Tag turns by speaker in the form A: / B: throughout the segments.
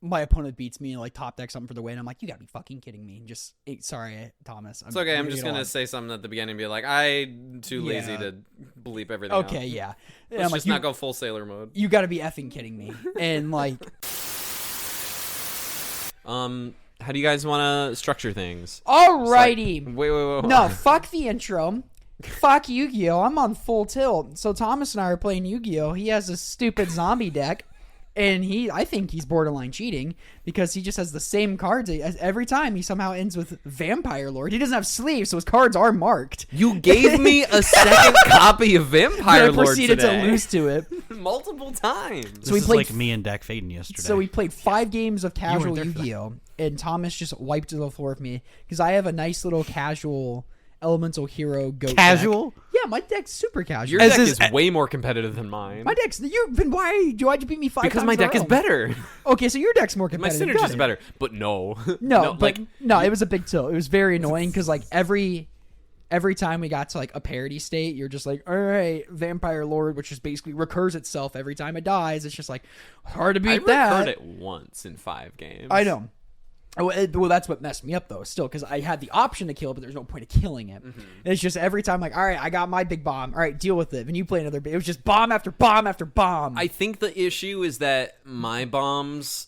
A: my opponent beats me and like top deck something for the win. I'm like, you gotta be fucking kidding me. Just sorry, Thomas.
B: It's okay. I'm just gonna say something at the beginning and be like, I'm too lazy to bleep everything out.
A: Okay, yeah.
B: Let's just not go full sailor mode.
A: You gotta be effing kidding me. And like,
B: how do you guys want to structure things?
A: Alrighty.
B: Like, wait.
A: No, fuck the intro. Fuck Yu-Gi-Oh! I'm on full tilt. So Thomas and I are playing Yu-Gi-Oh! He has a stupid zombie deck, and I think he's borderline cheating because he just has the same cards as every time. He somehow ends with Vampire Lord. He doesn't have sleeves, so his cards are marked.
B: You gave me a second copy of Vampire Lord
A: proceeded
B: today.
A: to lose to it
B: multiple times.
C: So this is like me and Dak Faden yesterday.
A: So we played 5 games of casual Yu-Gi-Oh! And Thomas just wiped the floor with me because I have a nice little casual Elemental Hero goat
C: casual
A: deck. Yeah, my deck's super casual.
B: Your deck is way more competitive than mine.
A: My deck's why'd you beat me 5 times?
B: Because my deck is better.
A: Okay, so your deck's more competitive.
B: My synergy is better, but no,
A: no, it was a big tilt. It was very annoying because like every time we got to like a parity state, you're just like, all right, Vampire Lord, which just basically recurs itself every time it dies. It's just like hard to beat that.
B: I recurred it once in 5 games.
A: I know. Well, that's what messed me up, though, still, because I had the option to kill, but there's no point of killing it. Mm-hmm. It's just every time, like, all right, I got my big bomb. All right, deal with it. And you play another big. It was just bomb after bomb after bomb.
B: I think the issue is that my bombs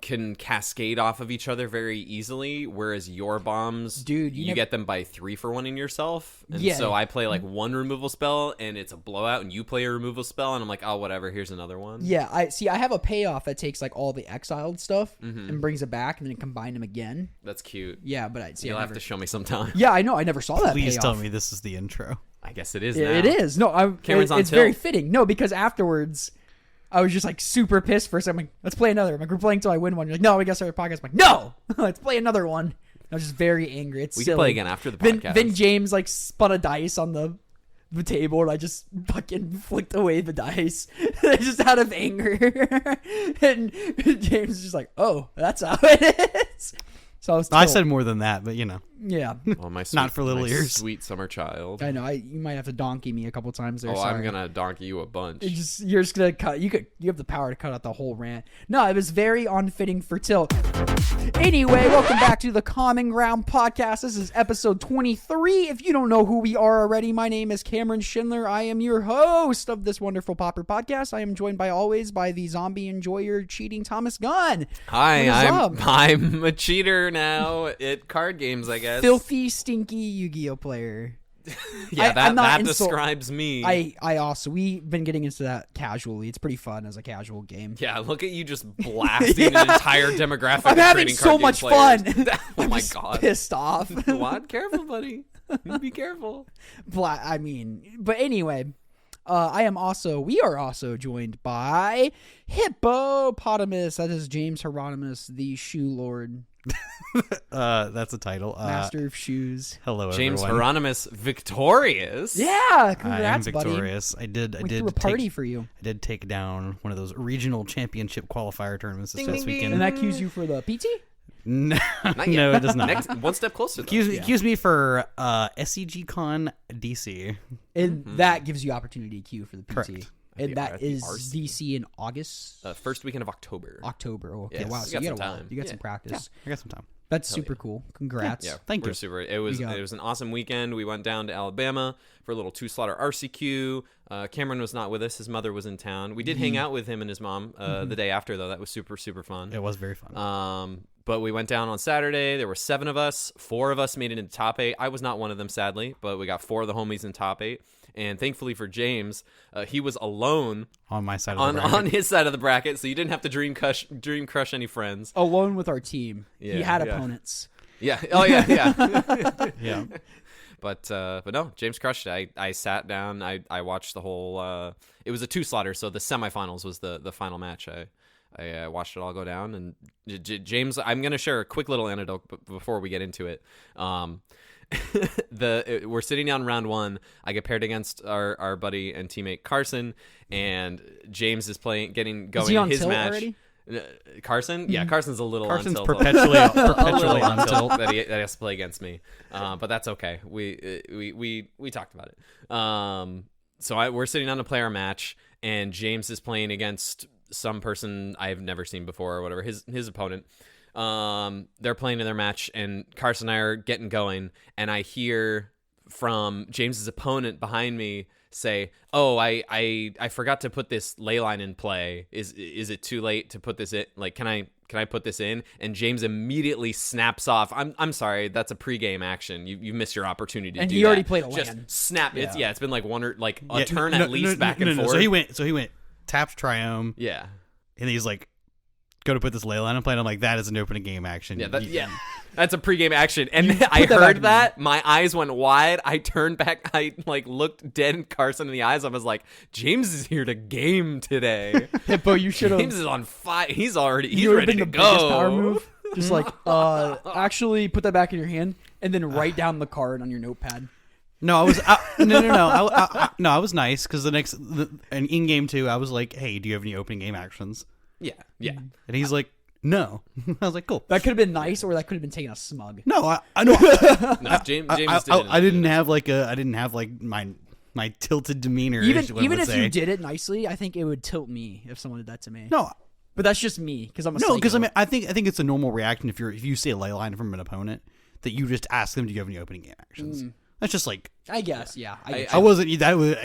B: can cascade off of each other very easily, whereas your bombs,
A: dude,
B: you get them by 3-for-1-ing yourself. And
A: yeah.
B: so I play like 1 removal spell, and it's a blowout, and you play a removal spell, and I'm like, oh, whatever, here's another one.
A: Yeah, I have a payoff that takes like all the exiled stuff and brings it back, and then combine them again.
B: That's cute.
A: Yeah, but
B: you'll have to show me sometime.
A: Yeah, I know. I never saw that.
C: Please
A: payoff.
C: tell me this is the intro.
B: I guess it is now.
A: It is. No, it's very fitting. No, because afterwards, I was just like super pissed for a second. I'm like, let's play another. I'm like, we're playing until I win one. You're like, no, we got to start a podcast. I'm like, no, let's play another one. I was just very angry. It's
B: we
A: silly.
B: can play again after the podcast.
A: Then James like spun a dice on the table, and I just fucking flicked away the dice just out of anger. And James is just like, oh, that's how it is. So I
C: said more than that, but you know.
A: Yeah.
B: Oh, my sweet,
C: not for little ears.
B: Sweet summer child.
A: I know. You might have to donkey me a couple times there.
B: Oh,
A: sorry.
B: I'm gonna donkey you a bunch.
A: You're just gonna cut. You have the power to cut out the whole rant. No, it was very unfitting for tilt. Anyway, welcome back to the Common Ground Podcast. This is episode 23. If you don't know who we are already, my name is Cameron Schindler. I am your host of this wonderful Pauper podcast. I am joined by the zombie enjoyer cheating Thomas Gunn.
B: Hi, I'm a cheater now at card games, I guess.
A: Filthy, stinky Yu-Gi-Oh player.
B: Yeah, that describes me.
A: I also, we've been getting into that casually. It's pretty fun as a casual game.
B: Yeah, look at you just blasting an entire demographic.
A: I'm having so much fun.
B: Oh my god,
A: pissed off.
B: What? Careful, buddy. Be careful.
A: But anyway, we are also joined by Hippopotamus. That is James Hieronymus, the Shoe Lord.
C: That's a title.
A: Master of Shoes.
C: Hello,
B: James
C: everyone.
B: Hieronymus victorious.
A: Yeah, congrats,
C: I am victorious.
A: buddy. We threw a party for you.
C: I did take down one of those regional championship qualifier tournaments this past weekend.
A: And that cues you for the PT?
C: No, no, it does not.
B: One step closer.
C: Accuse me for SCG Con DC.
A: And that gives you opportunity to queue for the PT.
C: Correct.
A: And that is DC in August?
B: First weekend of October.
A: Oh, okay.
B: Yes.
A: Wow, so you got time. You got some practice.
C: Yeah, I got some time.
A: That's super cool. Congrats.
B: Yeah,
C: thank you.
B: Super. It was an awesome weekend. We went down to Alabama for a little 2-slaughter RCQ. Cameron was not with us. His mother was in town. We did hang out with him and his mom the day after, though. That was super, super fun.
C: It was very fun.
B: But we went down on Saturday. There were 7 of us. 4 of us made it into top 8. I was not one of them, sadly, but we got 4 of the homies in top 8. And thankfully for James, he was alone
C: on my side of the bracket.
B: On his side of the bracket, so you didn't have to dream crush any friends.
A: Alone with our team. He had opponents.
B: Yeah. Oh yeah.
C: Yeah.
B: But no, James crushed it. I sat down. I watched the whole. It was a 2-slaughter, so the semifinals was the final match. I watched it all go down, and James. I'm gonna share a quick little anecdote before we get into it. We're sitting down round 1. I get paired against our buddy and teammate Carson, and James is getting going in his match. Already? Carson? Yeah, Carson's a little
C: Carson's
B: on tilt.
C: perpetually on tilt.
B: that he has to play against me. But that's okay. We talked about it. So we're sitting down to play our match, and James is playing against some person I've never seen before or whatever, his opponent. They're playing in their match, and Carson and I are getting going, and I hear from James's opponent behind me say, "Oh, I forgot to put this ley line in play. Is it too late to put this in? Like, can I put this in?" And James immediately snaps off. I'm sorry, that's a pregame action. You missed your opportunity to
A: and
B: do
A: he
B: that.
A: already played a
B: Just
A: land.
B: snap.
A: Yeah.
B: It's been like one or like a turn at least back and forth.
C: So he went taps Triome.
B: Yeah.
C: And he's like, go to put this ley line in play. And I'm like, that is an opening game action.
B: Yeah, that's a pregame action. And I
A: put that
B: heard
A: back
B: that. My eyes went wide. I turned back. I like looked dead Carson in the eyes. I was like, James is here to game today.
A: Hippo, you should have.
B: James is on fire. He's ready
A: been
B: to
A: the
B: go.
A: biggest power move. Just like, actually put that back in your hand and then write down the card on your notepad.
C: No, I was no. I was nice because and in game 2, I was like, "Hey, do you have any opening game actions?"
B: Yeah.
C: And he's like, "No." I was like, "Cool."
A: That could have been nice, or that could have been taking a smug.
C: No, I know.
B: No, James
C: I didn't have like my tilted demeanor.
A: Even if you did it nicely, I think it would tilt me if someone did that to me.
C: No,
A: but that's just me because I'm a
C: no, because
A: psycho.
C: I think it's a normal reaction if you see a ley line from an opponent that you just ask them, "Do you have any opening game actions?" That's just like,
A: I guess, yeah.
C: I wasn't that was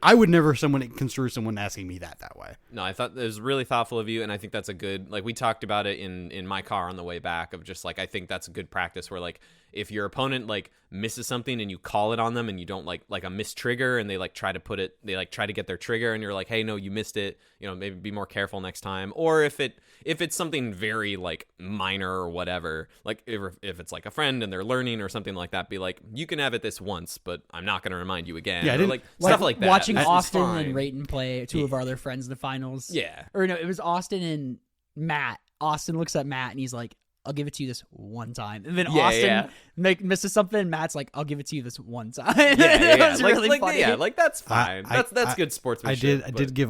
C: I would never construe someone asking me that way.
B: No, I thought it was really thoughtful of you, and I think that's a good, like, we talked about it in my car on the way back of just like, I think that's a good practice where like if your opponent like misses something and you call it on them and you don't like a missed trigger and they like try to get their trigger and you're like, hey, no, you missed it, maybe be more careful next time. Or if it's something very like minor or whatever, like if it's like a friend and they're learning or something like that, be like, you can have it this once, but I'm not going to remind you again.
C: Yeah,
B: or like stuff like that.
A: Watching
B: That's
A: Austin
B: fine.
A: and Rayton play two of our other friends in the finals.
B: Yeah.
A: Or no, it was Austin and Matt. Austin looks at Matt and he's like, I'll give it to you this one time. And then Austin misses something. Matt's like, I'll give it to you this one time.
B: Yeah.
A: was really funny.
B: Yeah, like that's fine. That's good sportsmanship.
C: I did give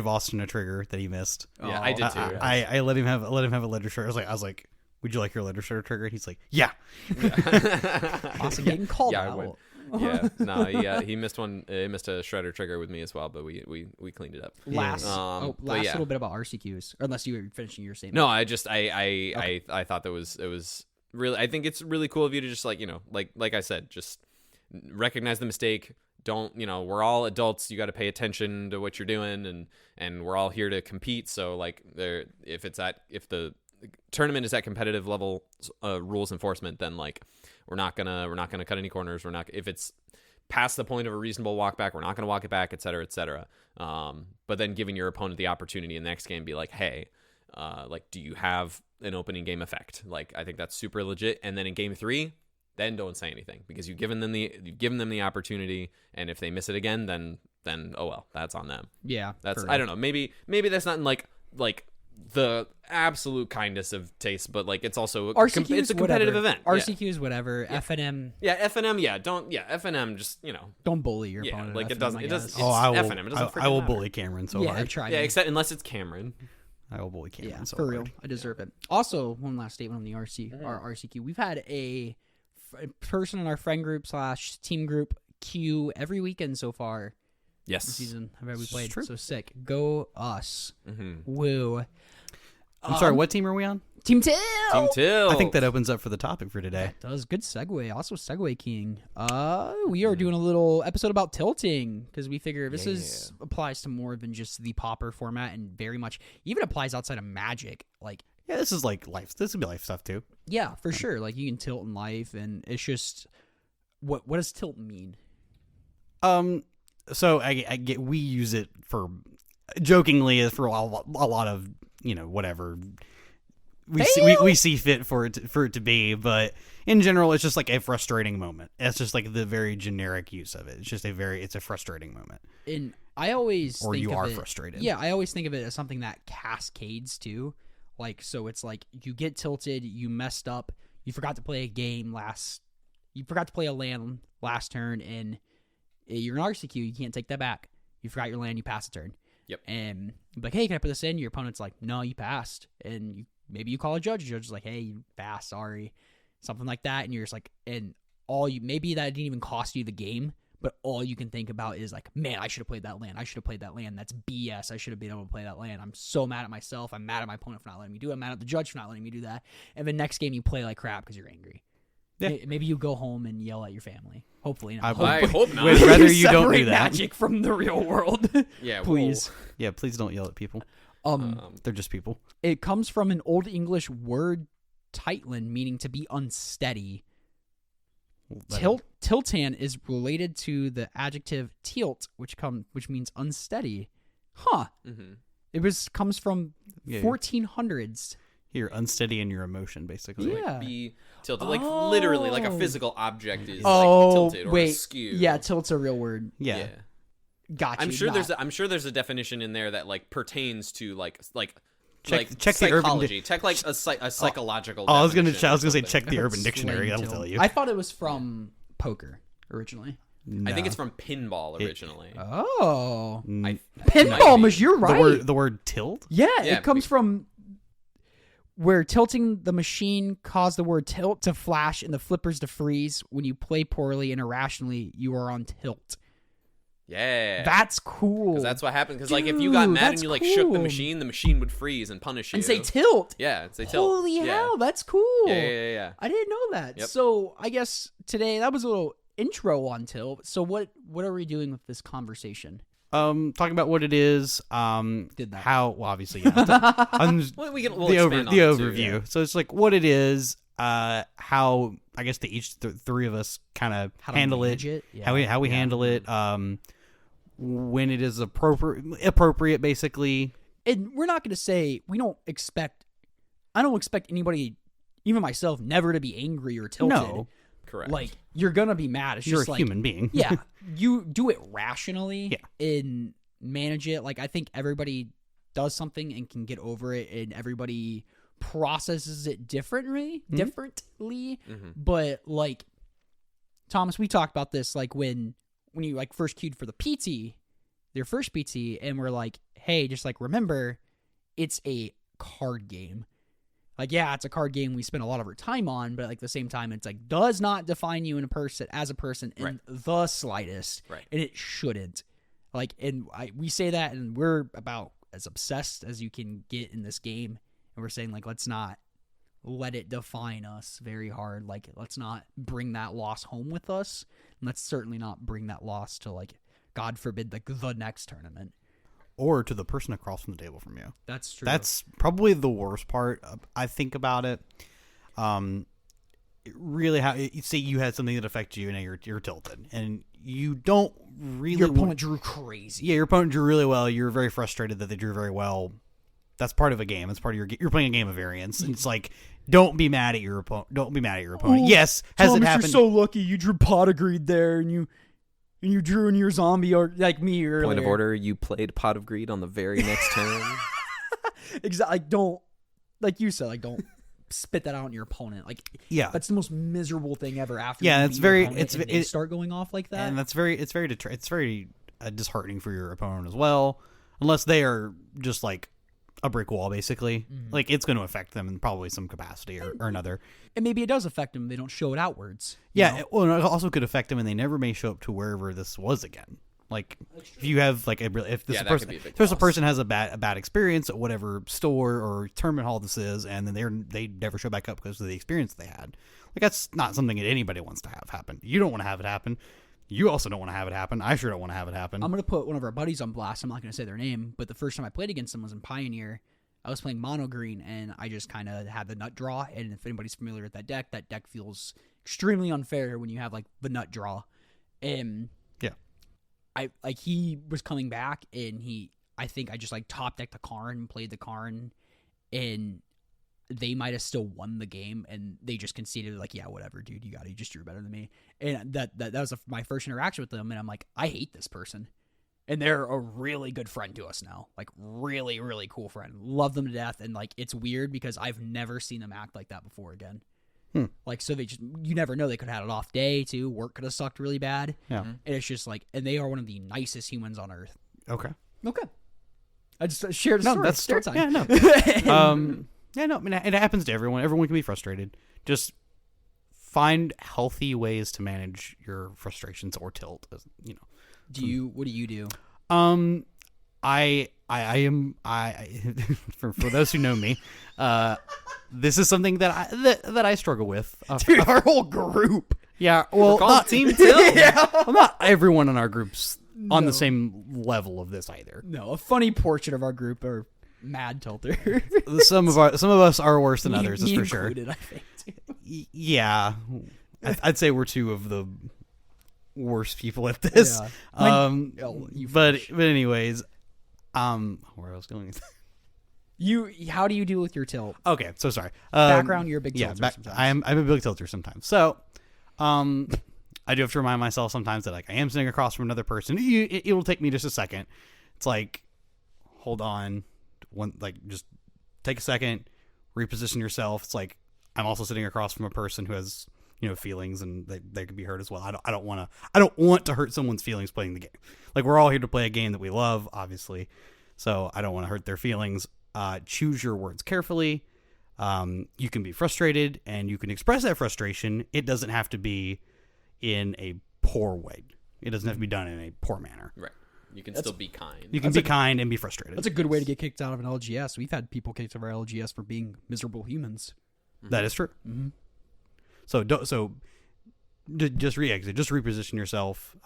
C: Austin a trigger that he missed.
B: Yeah, I did too.
C: I let him have a letter trigger. I was like, would you like your letter trigger? And he's like, yeah.
A: Austin getting called
B: I
A: out.
B: would. Yeah, no, he missed one. He missed a shredder trigger with me as well, but we cleaned it up.
A: Last
B: but yeah.
A: little bit about RCQs, unless you were finishing your statement.
B: No, I thought that it was really. I think it's really cool of you to just like like I said, just recognize the mistake. Don't we're all adults. You got to pay attention to what you're doing, and we're all here to compete. So like if the tournament is at competitive level rules enforcement, then like we're not gonna cut any corners. If it's past the point of a reasonable walk back, we're not gonna walk it back, et cetera, et cetera. But then giving your opponent the opportunity in the next game, be like, hey, like, do you have an opening game effect? Like, I think that's super legit. And then in game 3, then don't say anything because you've given them the opportunity. And if they miss it again, then oh well, that's on them.
A: Yeah,
B: that's I don't know. Maybe that's not in like the absolute kindness of taste, but like it's also it's a competitive event.
A: RCQs, whatever. FNM.
B: Yeah, FNM. Yeah, FNM. Just
A: don't bully your opponent.
B: Like it doesn't. It's
C: I will.
B: FNM. It doesn't
C: I will
B: matter.
C: bully Cameron so
A: Yeah,
C: hard.
A: I've tried.
B: Yeah, except unless it's Cameron.
C: I will bully Cameron so
A: for
C: hard.
A: real. I deserve it. Also, one last statement on the our RCQ. We've had a person in our friend group / team group queue every weekend so far.
B: Yes.
A: This season have we played?
C: True.
A: So sick. Go us.
B: Mm-hmm.
A: Woo.
C: I'm sorry. What team are we on?
A: Team Till.
B: Team Till.
C: I think that opens up for the topic for today.
A: That was good segue. Also segue king. We are doing a little episode about tilting because we figure this applies to more than just the Pauper format and very much even applies outside of Magic. Like,
C: yeah, this is like life. This would be life stuff too.
A: Yeah, for sure. Like you can tilt in life, and it's just what does tilt mean?
C: So I get we use it for jokingly as for a lot of whatever we see fit for it to be, but in general it's just like a frustrating moment. It's just like the very generic use of it. It's just it's a frustrating moment.
A: And I always
C: or
A: think
C: you
A: of
C: are
A: it,
C: frustrated.
A: Yeah, I always think of it as something that cascades too. Like so, it's like you get tilted, you messed up, you forgot to play a land last turn, and you're an RCQ, you can't take that back. You forgot your land, you pass a turn.
B: Yep.
A: And like, hey, can I put this in? Your opponent's like, no, you passed. And maybe you call a judge. The judge is like, hey, you passed, sorry. Something like that. And you're just like, maybe that didn't even cost you the game, but all you can think about is like, man, I should have played that land. I should have played that land. That's BS. I should have been able to play that land. I'm so mad at myself. I'm mad at my opponent for not letting me do it. I'm mad at the judge for not letting me do that. And the next game you play like crap because you're angry.
C: Yeah.
A: Maybe you go home and yell at your family. Hopefully not.
B: I hope not.
C: Would rather you don't do
A: Separate
C: that.
A: Magic from the real world.
B: Yeah,
A: please.
C: Yeah, please don't yell at people. They're just people.
A: It comes from an Old English word, tightland, meaning to be unsteady. Tiltan is related to the adjective tilt, which means unsteady. Huh.
B: Mm-hmm.
A: It comes from 1400s.
C: You're unsteady in your emotion, basically.
A: Yeah.
B: Be tilted, like literally, like a physical object is like tilted or askew.
A: Yeah, tilt's a real word.
C: Yeah.
A: Gotcha.
B: I'm sure there's a definition in there that like pertains to like
C: check
B: psychology.
C: The
B: check like a psychological.
C: I was gonna
B: definition
C: say
B: or
C: check the
B: something.
C: Urban Dictionary. That'll tell you.
A: I thought it was from poker originally.
C: No.
B: I think it's from pinball originally.
A: Oh,
B: Might
A: pinball,
B: be.
A: you're right.
C: The word tilt.
A: Yeah, it comes from where tilting the machine caused the word tilt to flash and the flippers to freeze. When you play poorly and irrationally, you are on tilt.
B: Yeah,
A: That's cool.
B: 'Cause that's what happened. Because like if you got mad and
A: that's
B: you like shook the
A: cool.
B: machine would freeze and punish you
A: and say tilt.
B: Yeah, say tilt.
A: Holy
B: Yeah.
A: hell, that's cool.
B: Yeah.
A: I didn't know that.
B: Yep.
A: So I guess today that was a little intro on tilt. So what are we doing with this conversation?
C: Talking about what it is.
A: Did that.
C: How? Well, obviously, yeah.
B: We'll
C: the
B: expand on it
C: overview.
B: too, yeah.
C: So it's like what it is. How I guess three of us kind of handle it.
A: Yeah.
C: How we handle it. When it is appropriate, basically.
A: And we're not going to say I don't expect anybody, even myself, never to be angry or tilted.
C: No.
B: Correct.
A: Like, you're going to be mad. It's
C: You're
A: just
C: a
A: like,
C: human being.
A: yeah, you do it rationally
C: Yeah.
A: and manage it. Like, I think everybody does something and can get over it, and everybody processes it differently.
B: Mm-hmm.
A: But, like, Thomas, we talked about this, like, when you, like, first queued for the PT, your first PT, and we're like, hey, just, like, remember, it's a card game. Like, yeah, it's a card game we spend a lot of our time on, but like, at the same time, it's like, does not define you as a person in the slightest.
B: Right.
A: And it shouldn't. Like, and we say that, and we're about as obsessed as you can get in this game. And we're saying, like, let's not let it define us very hard. Like, let's not bring that loss home with us. And let's certainly not bring that loss to, like, God forbid, like, the next tournament.
C: Or to the person across from the table from you.
A: That's true.
C: That's probably the worst part. I think about it. Really, how you say you had something that affected you, and now you're tilted, and you don't really.
A: Your opponent drew crazy.
C: Yeah, your opponent drew really well. You're very frustrated that they drew very well. That's part of a game. That's part of you're playing a game of variance. And it's like, don't be mad at your opponent. Don't be mad at your opponent. Yes, has
A: Thomas,
C: it happened?
A: You're so lucky. You drew pot of greed there, and you drew in your zombie, or like me earlier.
B: Point of order: you played Pot of Greed on the very next turn.
A: Exactly. Like, don't, like you said, like, don't spit that out on your opponent. Like,
C: Yeah,
A: that's the most miserable thing ever. After
C: Yeah,
A: you
C: it's
A: beat
C: very-
A: your opponent
C: it's-
A: and they
C: it-
A: start going off like that.
C: and it's very disheartening for your opponent as well, unless they are just like a brick wall, basically.
A: Mm-hmm.
C: Like, it's going to affect them in probably some capacity or another.
A: And maybe it does affect them. They don't show it outwards.
C: Yeah, well, it also could affect them, and they never may show up to wherever this was again. Like, if you have like if
B: that
C: person,
B: could be a big
C: if there's a
B: loss.
C: person has a bad experience at whatever store or tournament hall this is, and then they never show back up because of the experience they had. Like, that's not something that anybody wants to have happen. You don't want to have it happen. You also don't want to have it happen. I sure don't want to have it happen.
A: I'm going to put one of our buddies on blast. I'm not going to say their name, but the first time I played against them was in Pioneer. I was playing mono green, and I just kind of had the nut draw. And if anybody's familiar with that deck feels extremely unfair when you have like the nut draw. And
C: Yeah.
A: he was coming back, and I think I just like top decked the Karn, played the Karn, and they might have still won the game, and they just conceded, like, yeah, whatever, dude, you just drew better than me. And that was my first interaction with them, and I'm like, I hate this person. And they're a really good friend to us now. Like, really, really cool friend. Love them to death. And, like, it's weird because I've never seen them act like that before again. Like, so you never know. They could have had an off day, too. Work could have sucked really bad.
C: Yeah.
A: And it's just like, and they are one of the nicest humans on earth.
C: Okay.
A: I just shared a story.
C: That's
A: Story time.
C: Yeah, no. Yeah, no. I mean, it happens to everyone. Everyone can be frustrated. Just find healthy ways to manage your frustrations or tilt. You know.
A: What do you do?
C: I am for those who know me, this is something that I struggle with.
A: Dude, our whole group.
C: Yeah, well,
B: called Team Tilt.
C: well, not everyone in our group's on the same level of this either.
A: No, a funny portion of our group are mad tilter.
C: Some of us are worse than others, that's
A: me
C: for sure.
A: included, I think, too.
C: Yeah, I'd say we're two of the worst people at this.
A: Yeah.
C: But anyways, where I was going with
A: How do you deal with your tilt?
C: okay, so sorry.
A: Background, you're a big
C: yeah,
A: tilter sometimes.
C: I'm a big tilter sometimes. So, I do have to remind myself sometimes that like I am sitting across from another person. It will take me just a second. It's like, hold on, just take a second, reposition yourself. It's like I'm also sitting across from a person who has feelings and they could be hurt as well. I don't want to hurt someone's feelings playing the game. Like we're all here to play a game that we love, obviously. So I don't want to hurt their feelings. Choose your words carefully. You can be frustrated and you can express that frustration. It doesn't have to be in a poor way. It doesn't have to be done in a poor manner.
B: Right. You can still be kind.
C: You can be kind and be frustrated.
A: That's a good way to get kicked out of an LGS. We've had people kicked out of our LGS for being miserable humans.
C: That is true.
A: Mm-hmm.
C: So just re-exit, just reposition yourself.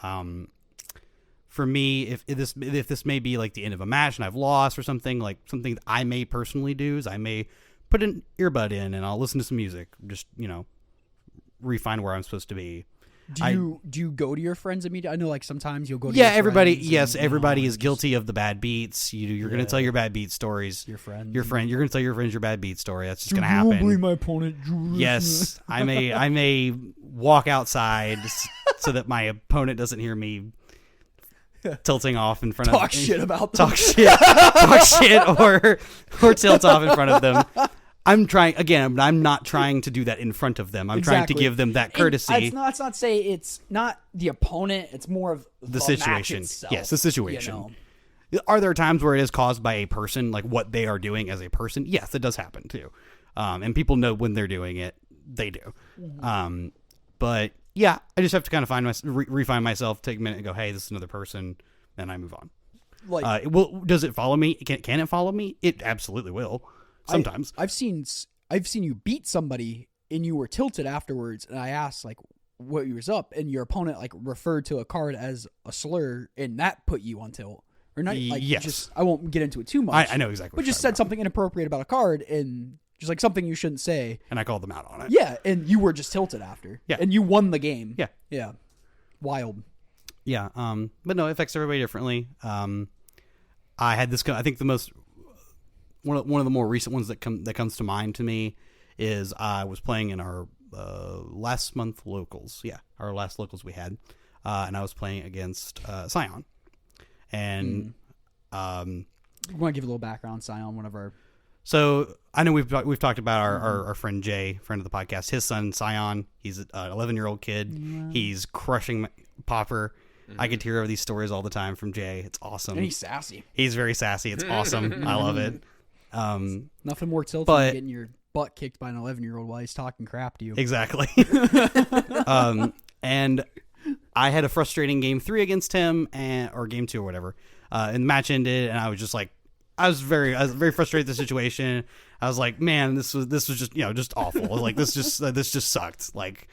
C: For me, if this may be like the end of a match and I've lost or something, like something that I may personally do is I may put an earbud in and I'll listen to some music, just refine where I'm supposed to be.
A: Do you go to your friends immediately? I know like sometimes you'll go to
C: everybody.
A: friends
C: Yes,
A: and,
C: everybody is guilty of the bad beats. You're going to tell your bad beat stories.
A: Your friend.
C: You're going to tell your friends your bad beat story. That's just going to
A: You won't believe
C: happen.
A: my opponent.
C: Yes, I may walk outside so that my opponent doesn't hear me tilting off in front of
A: Talk shit about them.
C: talk shit or tilt off in front of them. I'm not trying to do that in front of them. I'm trying to give them that courtesy.
A: It's not say it's not the opponent. It's more of
C: the
A: match
C: situation.
A: itself,
C: Yes, the situation. Are there times where it is caused by a person, like what they are doing as a person? Yes, it does happen too. And people know when they're doing it. They do.
A: Mm-hmm.
C: But yeah, I just have to kind of refine myself, take a minute and go, hey, this is another person. Then I move on.
A: Like,
C: does it follow me? Can it follow me? It absolutely will. Sometimes.
A: I've seen you beat somebody and you were tilted afterwards, and I asked like what you was up, and your opponent like referred to a card as a slur, and that put you on tilt. Or not like
C: yes.
A: I won't get into it too much.
C: I know exactly what
A: but just said something inappropriate about a card and just like something you shouldn't say.
C: And I called them out on it.
A: Yeah, and you were just tilted after.
C: Yeah.
A: And you won the game.
C: Yeah.
A: Yeah. Wild.
C: Yeah. But no, it affects everybody differently. I had this. I think the most one of the more recent ones that comes to mind to me is I was playing in our last month locals. Yeah, our last locals we had, and I was playing against Scion. And
A: you want to give a little background, Scion, one of our.
C: So I know we've talked about our friend Jay, friend of the podcast. His son Scion, he's an 11-year-old kid. Yeah. He's crushing Pauper. I get to hear these stories all the time from Jay. It's awesome.
A: And he's sassy.
C: He's very sassy. It's awesome. I love it.
A: Nothing more tilting than getting your butt kicked by an 11-year-old while he's talking crap to you.
C: Exactly. And I had a frustrating game 3 against him, or game 2 or whatever. And the match ended, and I was just like, I was very frustrated with the situation. I was like, man, this was just just awful. I was like, this just sucked. Like,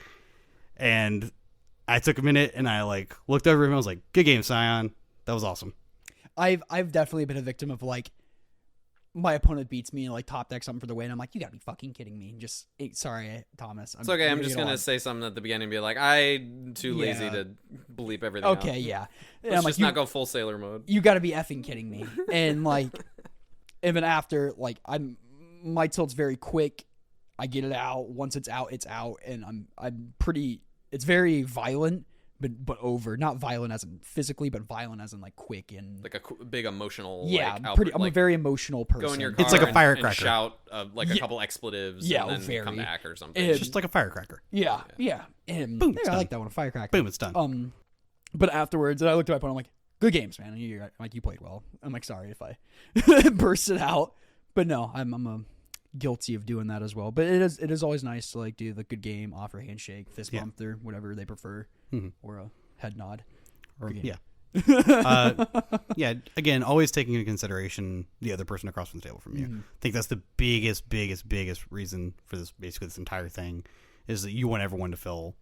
C: and I took a minute and I like looked over him. And I was like, good game, Scion. That was awesome.
A: I've definitely been a victim of like my opponent beats me and like top deck something for the win. I'm like, you gotta be fucking kidding me. Just sorry, Thomas.
B: It's okay. I'm just gonna say something at the beginning and be like, I'm too lazy to bleep everything.
A: Okay,
B: out.
A: yeah.
B: Let's just not go full sailor mode.
A: You gotta be effing kidding me. And like, even after like my tilt's very quick. I get it out. Once it's out, and I'm pretty. It's very violent, but over. Not violent as in physically, but violent as in like quick and
B: like a big emotional.
A: Yeah,
B: like,
A: pretty. I'm
B: like,
A: a very emotional person.
B: Go in your car
C: it's like a firecracker.
B: And shout like a couple expletives.
A: Yeah,
B: and then
A: very.
B: come back or something.
C: It's just like a firecracker.
A: Yeah. And
C: boom.
A: I like that one, a firecracker.
C: Boom, it's done.
A: But afterwards, I looked at my opponent. I'm like, good games, man. And you're like, you played well. I'm like, sorry if I bursted out, but no, I'm a guilty of doing that as well. But it is always nice to like do the good game, offer a handshake, fist bump, or whatever they prefer, or a head nod.
C: Or, yeah. Yeah, again, always taking into consideration the other person across from the table from you. I think that's the biggest reason for this entire thing, is that you want everyone to feel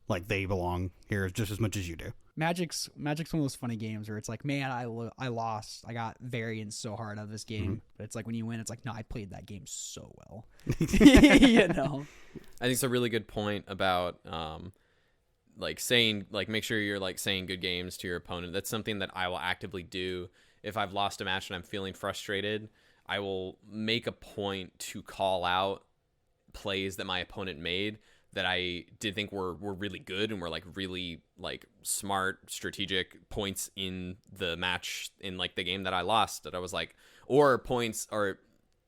C: like they belong here just as much as you do.
A: Magic's one of those funny games where it's like, man, I lost. I got variance so hard out of this game. But it's like when you win, it's like, no, I played that game so well. You know?
B: I think it's a really good point about like saying, like, make sure you're like saying good games to your opponent. That's something that I will actively do. If I've lost a match and I'm feeling frustrated, I will make a point to call out plays that my opponent made that I did think were really good and were like really like smart strategic points in the match, in like the game that I lost, that I was like, or points, or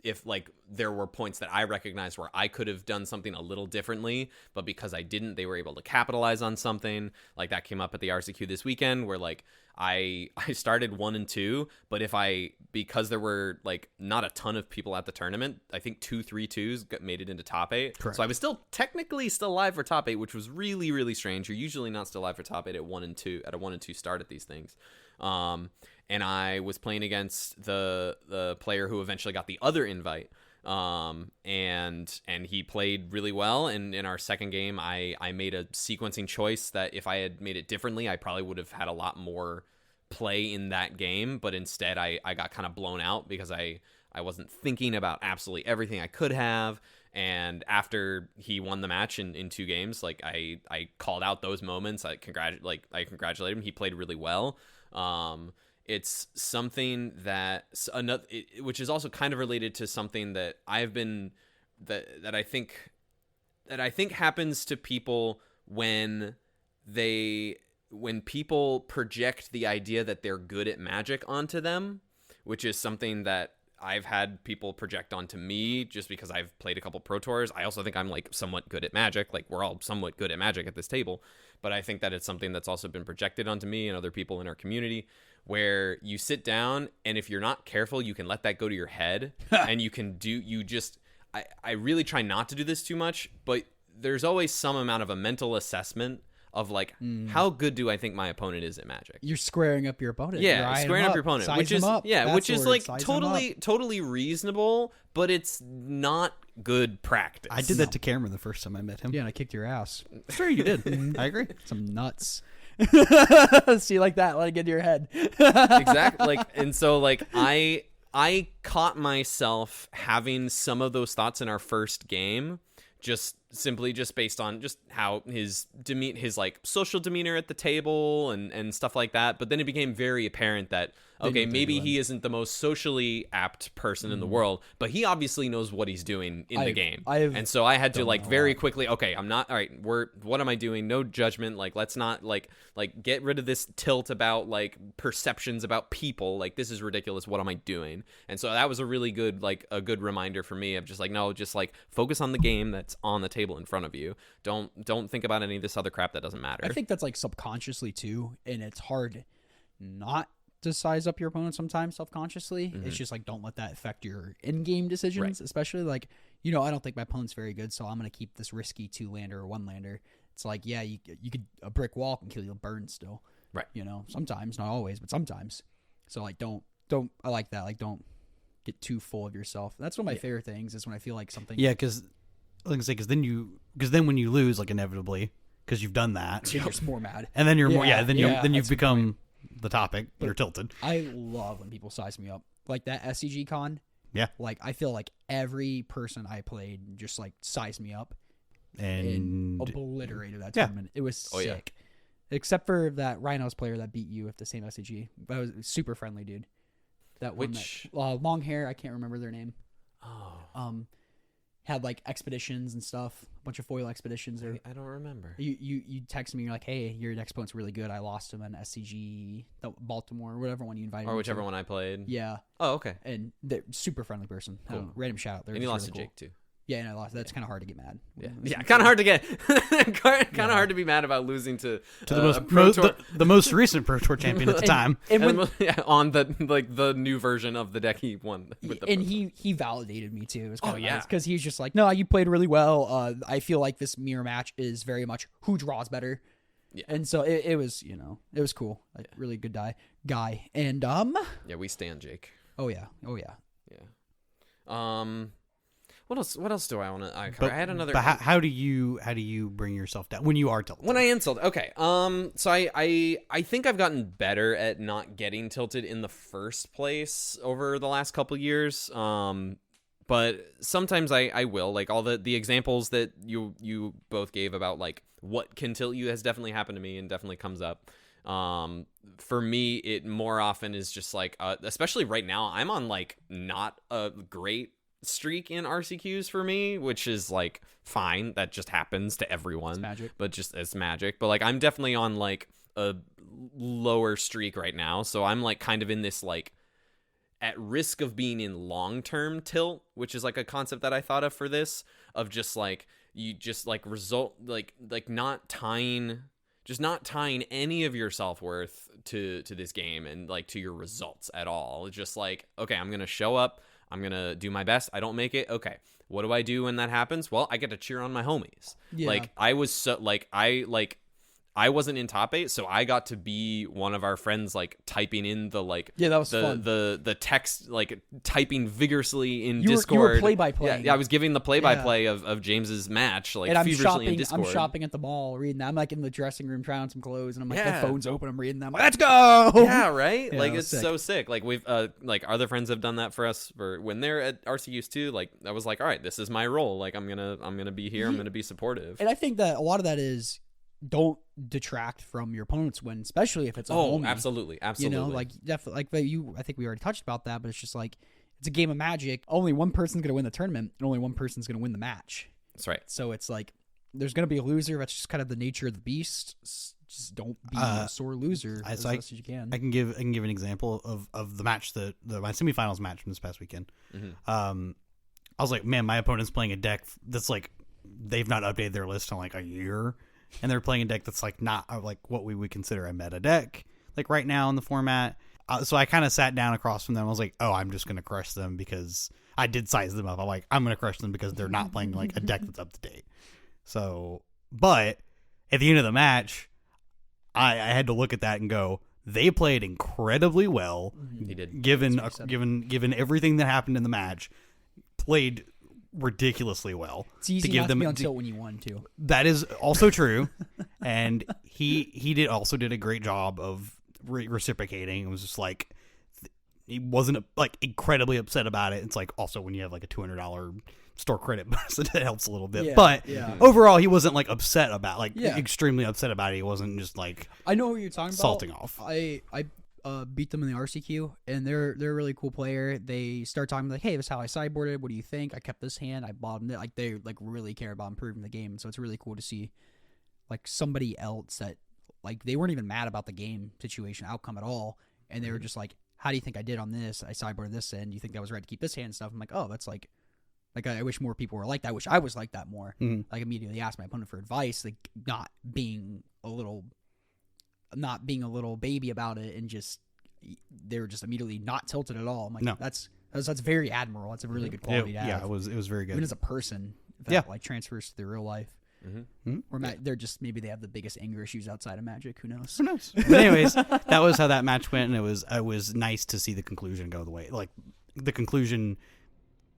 B: if like there were points that I recognized where I could have done something a little differently, but because I didn't, they were able to capitalize on something. Like that came up at the RCQ this weekend, where like I started 1-2, but because there were like not a ton of people at the tournament, I think 2-3-2s made it into top 8.
A: Correct.
B: So I was technically still alive for top 8, which was really, really strange. You're usually not still alive for top 8 at 1-2 at a 1-2 start at these things. And I was playing against the player who eventually got the other invite. And he played really well. And in our second game, I made a sequencing choice that if I had made it differently, I probably would have had a lot more play in that game. But instead, I got kind of blown out because I wasn't thinking about absolutely everything I could have. And after he won the match in 2 games, like I called out those moments. I congratulated him. He played really well. It's something which is also kind of related to something that I've been that I think happens to people when people project the idea that they're good at Magic onto them, which is something that I've had people project onto me just because I've played a couple Pro Tours. I also think I'm like somewhat good at Magic. Like we're all somewhat good at Magic at this table, but I think that it's something that's also been projected onto me and other people in our community, where you sit down and if you're not careful, you can let that go to your head and I really try not to do this too much, but there's always some amount of a mental assessment of like, how good do I think my opponent is at Magic?
A: You're squaring up your opponent.
B: Yeah, squaring up your opponent, which is like totally reasonable, but it's not good practice.
C: I did that to Cameron the first time I met him.
A: Yeah, and I kicked your ass.
C: Sure you did. I agree.
A: Some nuts. See, like that, let it get to your head.
B: Exactly. Like, and so like I caught myself having some of those thoughts in our first game, just based on just how his like social demeanor at the table and stuff like that. But then it became very apparent that, okay, maybe he isn't the most socially apt person in the world, but he obviously knows what he's doing in the game. And so I had to like very quickly, okay, I'm not, all right, what am I doing? No judgment. Like, let's not like get rid of this tilt about like perceptions about people. Like, this is ridiculous. What am I doing? And so that was a really good, like a good reminder for me of just like, no, just like focus on the game that's on the table in front of you. Don't think about any of this other crap that doesn't matter.
A: I think that's like subconsciously too, and it's hard not to size up your opponent sometimes self-consciously. It's just like, don't let that affect your in-game decisions, especially like, I don't think my opponent's very good, so I'm going to keep this risky 2-lander or 1-lander. It's like, yeah, you could, a brick wall can kill you, a burn still.
B: Right.
A: Sometimes, not always, but sometimes. So like, don't, I like that. Like, don't get too full of yourself. That's one of my favorite things, is when I feel like something.
C: Yeah, because then when you lose, like inevitably, because you've done that,
A: you're just more mad.
C: And then you're more, then you've become the topic. But you're tilted.
A: I love when people size me up, like that SCG con.
C: Yeah,
A: like I feel like every person I played just like sized me up
C: and
A: obliterated that tournament. It was sick, except for that Rhinos player that beat you with the same SCG. That was super friendly, dude. That one, long hair. I can't remember their name. Had like expeditions and stuff, a bunch of foil expeditions. Or
B: I don't remember.
A: You text me, you're like, hey, your next opponent's really good. I lost him in SCG, Baltimore, or whatever one you invited.
B: Or whichever one I played.
A: Yeah.
B: Oh, okay.
A: And they're super friendly person.
B: Cool.
A: Random shout out there.
B: And you lost to Jake too.
A: Yeah, and I lost. That's kind of hard to get mad.
B: Yeah, kind of hard to get, kind of hard to be mad about losing to
C: the most recent Pro Tour champion at the time,
A: and when,
B: on the new version of the deck he won with the
A: and he validated me too. It was kind of
B: yeah,
A: nice because he's just like, no, you played really well. I feel like this mirror match is very much who draws better.
B: Yeah.
A: And so it was, it was cool. Like, really good guy. And
B: yeah, we stand Jake.
A: Oh yeah.
B: What else do I want to? I had another.
C: But how do you bring yourself down when you are tilted?
B: When I am tilted, okay. So I think I've gotten better at not getting tilted in the first place over the last couple years. But sometimes I will, like all the examples that you both gave about like what can tilt you has definitely happened to me and definitely comes up. For me, it more often is just like, especially right now, I'm on like not a great streak in RCQs for me, which is like fine. That just happens to everyone.
A: It's magic.
B: But just it's magic. But like I'm definitely on like a lower streak right now. So I'm like kind of in this like at risk of being in long-term tilt, which is like a concept that I thought of for this, of just like you just like result like not tying any of your self-worth to this game and like to your results at all. It's just like, okay, I'm gonna show up, I'm gonna do my best. I don't make it, okay, what do I do when that happens? Well, I get to cheer on my homies.
A: Yeah.
B: Like I was so like I wasn't in top 8, so I got to be one of our friends, like typing in the like
A: that was fun.
B: the text, like typing vigorously in
A: You
B: Discord.
A: were play-by-pllaying.
B: Yeah, I was giving the play-by-play of James's match, like
A: and
B: feverishly in Discord.
A: I'm shopping at the mall, reading that. I'm like in the dressing room trying on some clothes, and I'm like,
B: Yeah.
A: the phone's open. I'm reading that. I'm like, let's go.
B: Yeah, right.
A: Yeah,
B: like
A: it
B: it's
A: was
B: so sick. Like we've like other friends have done that for us for when they're at RCUs too. Like I was like, all right, this is my role. Like I'm gonna be here. I'm gonna be supportive.
A: And I think that a lot of that is don't detract from your opponent's win, especially if it's a homie.
B: Absolutely.
A: Like definitely, like I think we already touched about that, but it's just like it's a game of Magic. Only one person's gonna win the tournament, and only one person's gonna win the match.
B: That's right.
A: So it's like there's gonna be a loser. That's just kind of the nature of the beast. Just don't be a sore loser as best as you can.
C: I can give an example of the match my semifinals match from this past weekend.
B: Mm-hmm.
C: I was like, man, my opponent's playing a deck that's like they've not updated their list in like a year. And they're playing a deck that's like not like what we would consider a meta deck, like right now in the format. So I kind of sat down across from them. I was like, oh, I'm just going to crush them because I did size them up. I'm like, I'm going to crush them because they're not playing like a deck that's up to date. So, but at the end of the match, I had to look at that and go, they played incredibly well.
B: He did.
C: Given everything that happened in the match, played ridiculously well.
A: It's easy not to be on tilt when you won too.
C: That is also true, and he did a great job of reciprocating. It was just like he wasn't like incredibly upset about it. It's like also when you have like a $200 store credit bonus, it helps a little bit.
A: Yeah,
C: but
A: yeah.
C: Overall, he wasn't like upset about extremely upset about it. He wasn't just like
A: I know who you're talking about.
C: Salting off.
A: I beat them in the RCQ, and they're a really cool player. They start talking like, hey, this is how I sideboarded. What do you think? I kept this hand. I bottomed it. Like they like really care about improving the game. So it's really cool to see like somebody else that like they weren't even mad about the game situation outcome at all, and they were just like, how do you think I did on this? I sideboarded this end. Do you think I was right to keep this hand and stuff? I'm like, oh, that's like I wish more people were like that. I wish I was like that more.
C: Mm-hmm.
A: Like immediately asked my opponent for advice, like not being a little baby about it, and just they were just immediately not tilted at all. I'm like,
C: no,
A: that's very admirable. That's a really good quality to have.
C: Yeah, it was very good.
A: Even as a person, if that like transfers to their real life.
C: Mm-hmm.
A: Or they're just maybe they have the biggest anger issues outside of Magic. Who knows?
C: Who knows? But anyways, that was how that match went, and it was nice to see the conclusion go the way like the conclusion,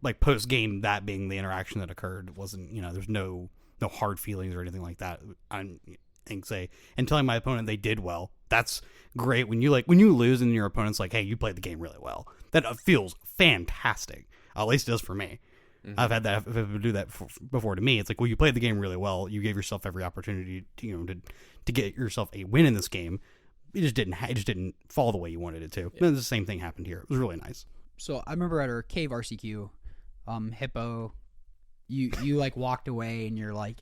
C: like post game, that being the interaction that occurred wasn't there's no hard feelings or anything like that. And telling my opponent they did well. That's great when you lose and your opponent's like, hey, you played the game really well. That feels fantastic. At least it does for me. Mm-hmm. I've had that do that before to me. It's like, well, you played the game really well. You gave yourself every opportunity to get yourself a win in this game. It just didn't fall the way you wanted it to. Yeah. And the same thing happened here. It was really nice.
A: So I remember at our cave RCQ, Hippo, you like walked away and you're like,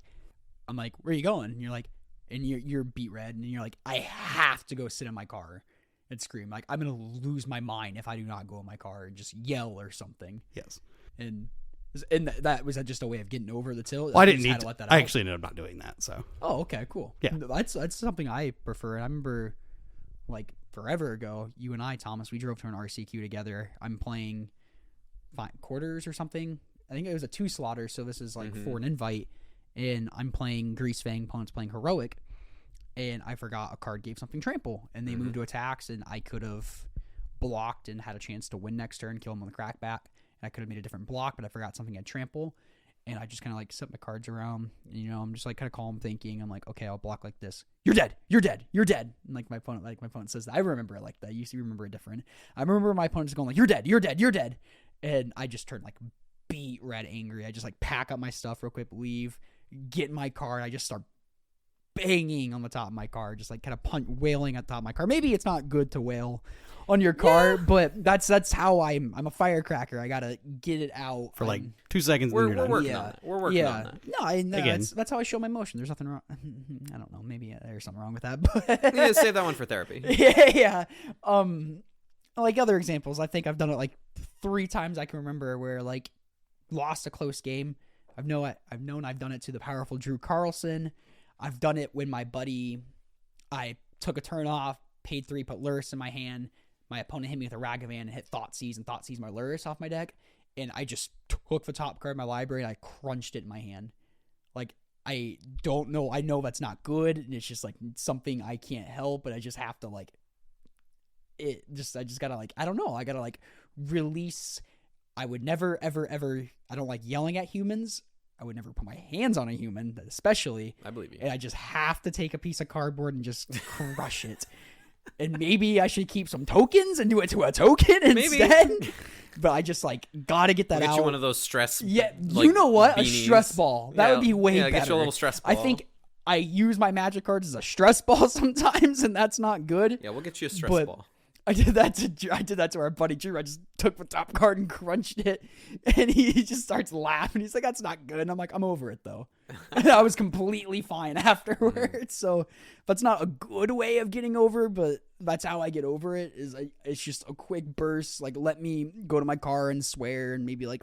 A: I'm like, where are you going? And you're like, and you're beat red and you're like, I have to go sit in my car and scream. Like, I'm going to lose my mind if I do not go in my car and just yell or something.
C: Yes.
A: And And that was just a way of getting over the tilt.
C: Well, I
A: You
C: didn't
A: just had
C: need
A: to
C: to.
A: let that
C: I
A: out?
C: actually ended up not doing that. So
A: Oh, okay, cool.
C: Yeah.
A: That's something I prefer. I remember, like, forever ago, you and I, Thomas, we drove to an RCQ together. I'm playing quarters or something. I think it was a 2 slaughter, so this is like for an invite. And I'm playing Grease Fang, opponent's playing Heroic. And I forgot a card gave something trample. And they moved to attacks, and I could have blocked and had a chance to win next turn, kill him with a crackback. And I could have made a different block, but I forgot something had trample. And I just kind of like set my cards around. And, I'm just like kind of calm thinking. I'm like, okay, I'll block like this. You're dead. You're dead. You're dead. And my opponent says that. I remember it like that. I used to remember it different. I remember my opponent just going like, you're dead. You're dead. You're dead. And I just turned like beat red angry. I just like pack up my stuff real quick, leave, get in my car. I just start banging on the top of my car, just like kind of wailing at the top of my car. Maybe it's not good to wail on your car, but that's how I'm a firecracker. I gotta get it out
C: for like 2 seconds, and then you're done.
B: working on that. We're working on that.
A: No,
C: Again.
A: that's how I show my emotion. There's nothing wrong. I don't know. Maybe there's something wrong with that, but
B: Yeah, save that one for therapy.
A: yeah. Like other examples, I think I've done it like 3 times I can remember where like lost a close game. I've known I've done it to the powerful Drew Carlson. I've done it when my buddy, I took a turn off, paid 3, put Luris in my hand. My opponent hit me with a Ragavan and hit Thoughtseize and Thoughtseized my Luris off my deck. And I just took the top card of my library and I crunched it in my hand. Like, I don't know. I know that's not good. And it's just like something I can't help, but I just have to like, I just gotta like, I don't know. I gotta like release. I would never, ever, ever, I don't like yelling at humans. I would never put my hands on a human, especially.
B: I believe you.
A: And I just have to take a piece of cardboard and just crush it. And maybe I should keep some tokens and do it to a token instead. But I just like gotta get that
B: Get
A: out.
B: you one of those stress.
A: Yeah,
B: like,
A: you know what?
B: beanies.
A: A stress ball. That would be way better.
B: Get you a little stress ball.
A: I think I use my magic cards as a stress ball sometimes, and that's not good.
B: Yeah, we'll get you a stress
A: But
B: ball.
A: I did that to our buddy Drew. I just took the top card and crunched it, and he just starts laughing. He's like, "That's not good." And I'm like, "I'm over it though." And I was completely fine afterwards. So that's not a good way of getting over, but that's how I get over it. It's just a quick burst. Like, let me go to my car and swear, and maybe like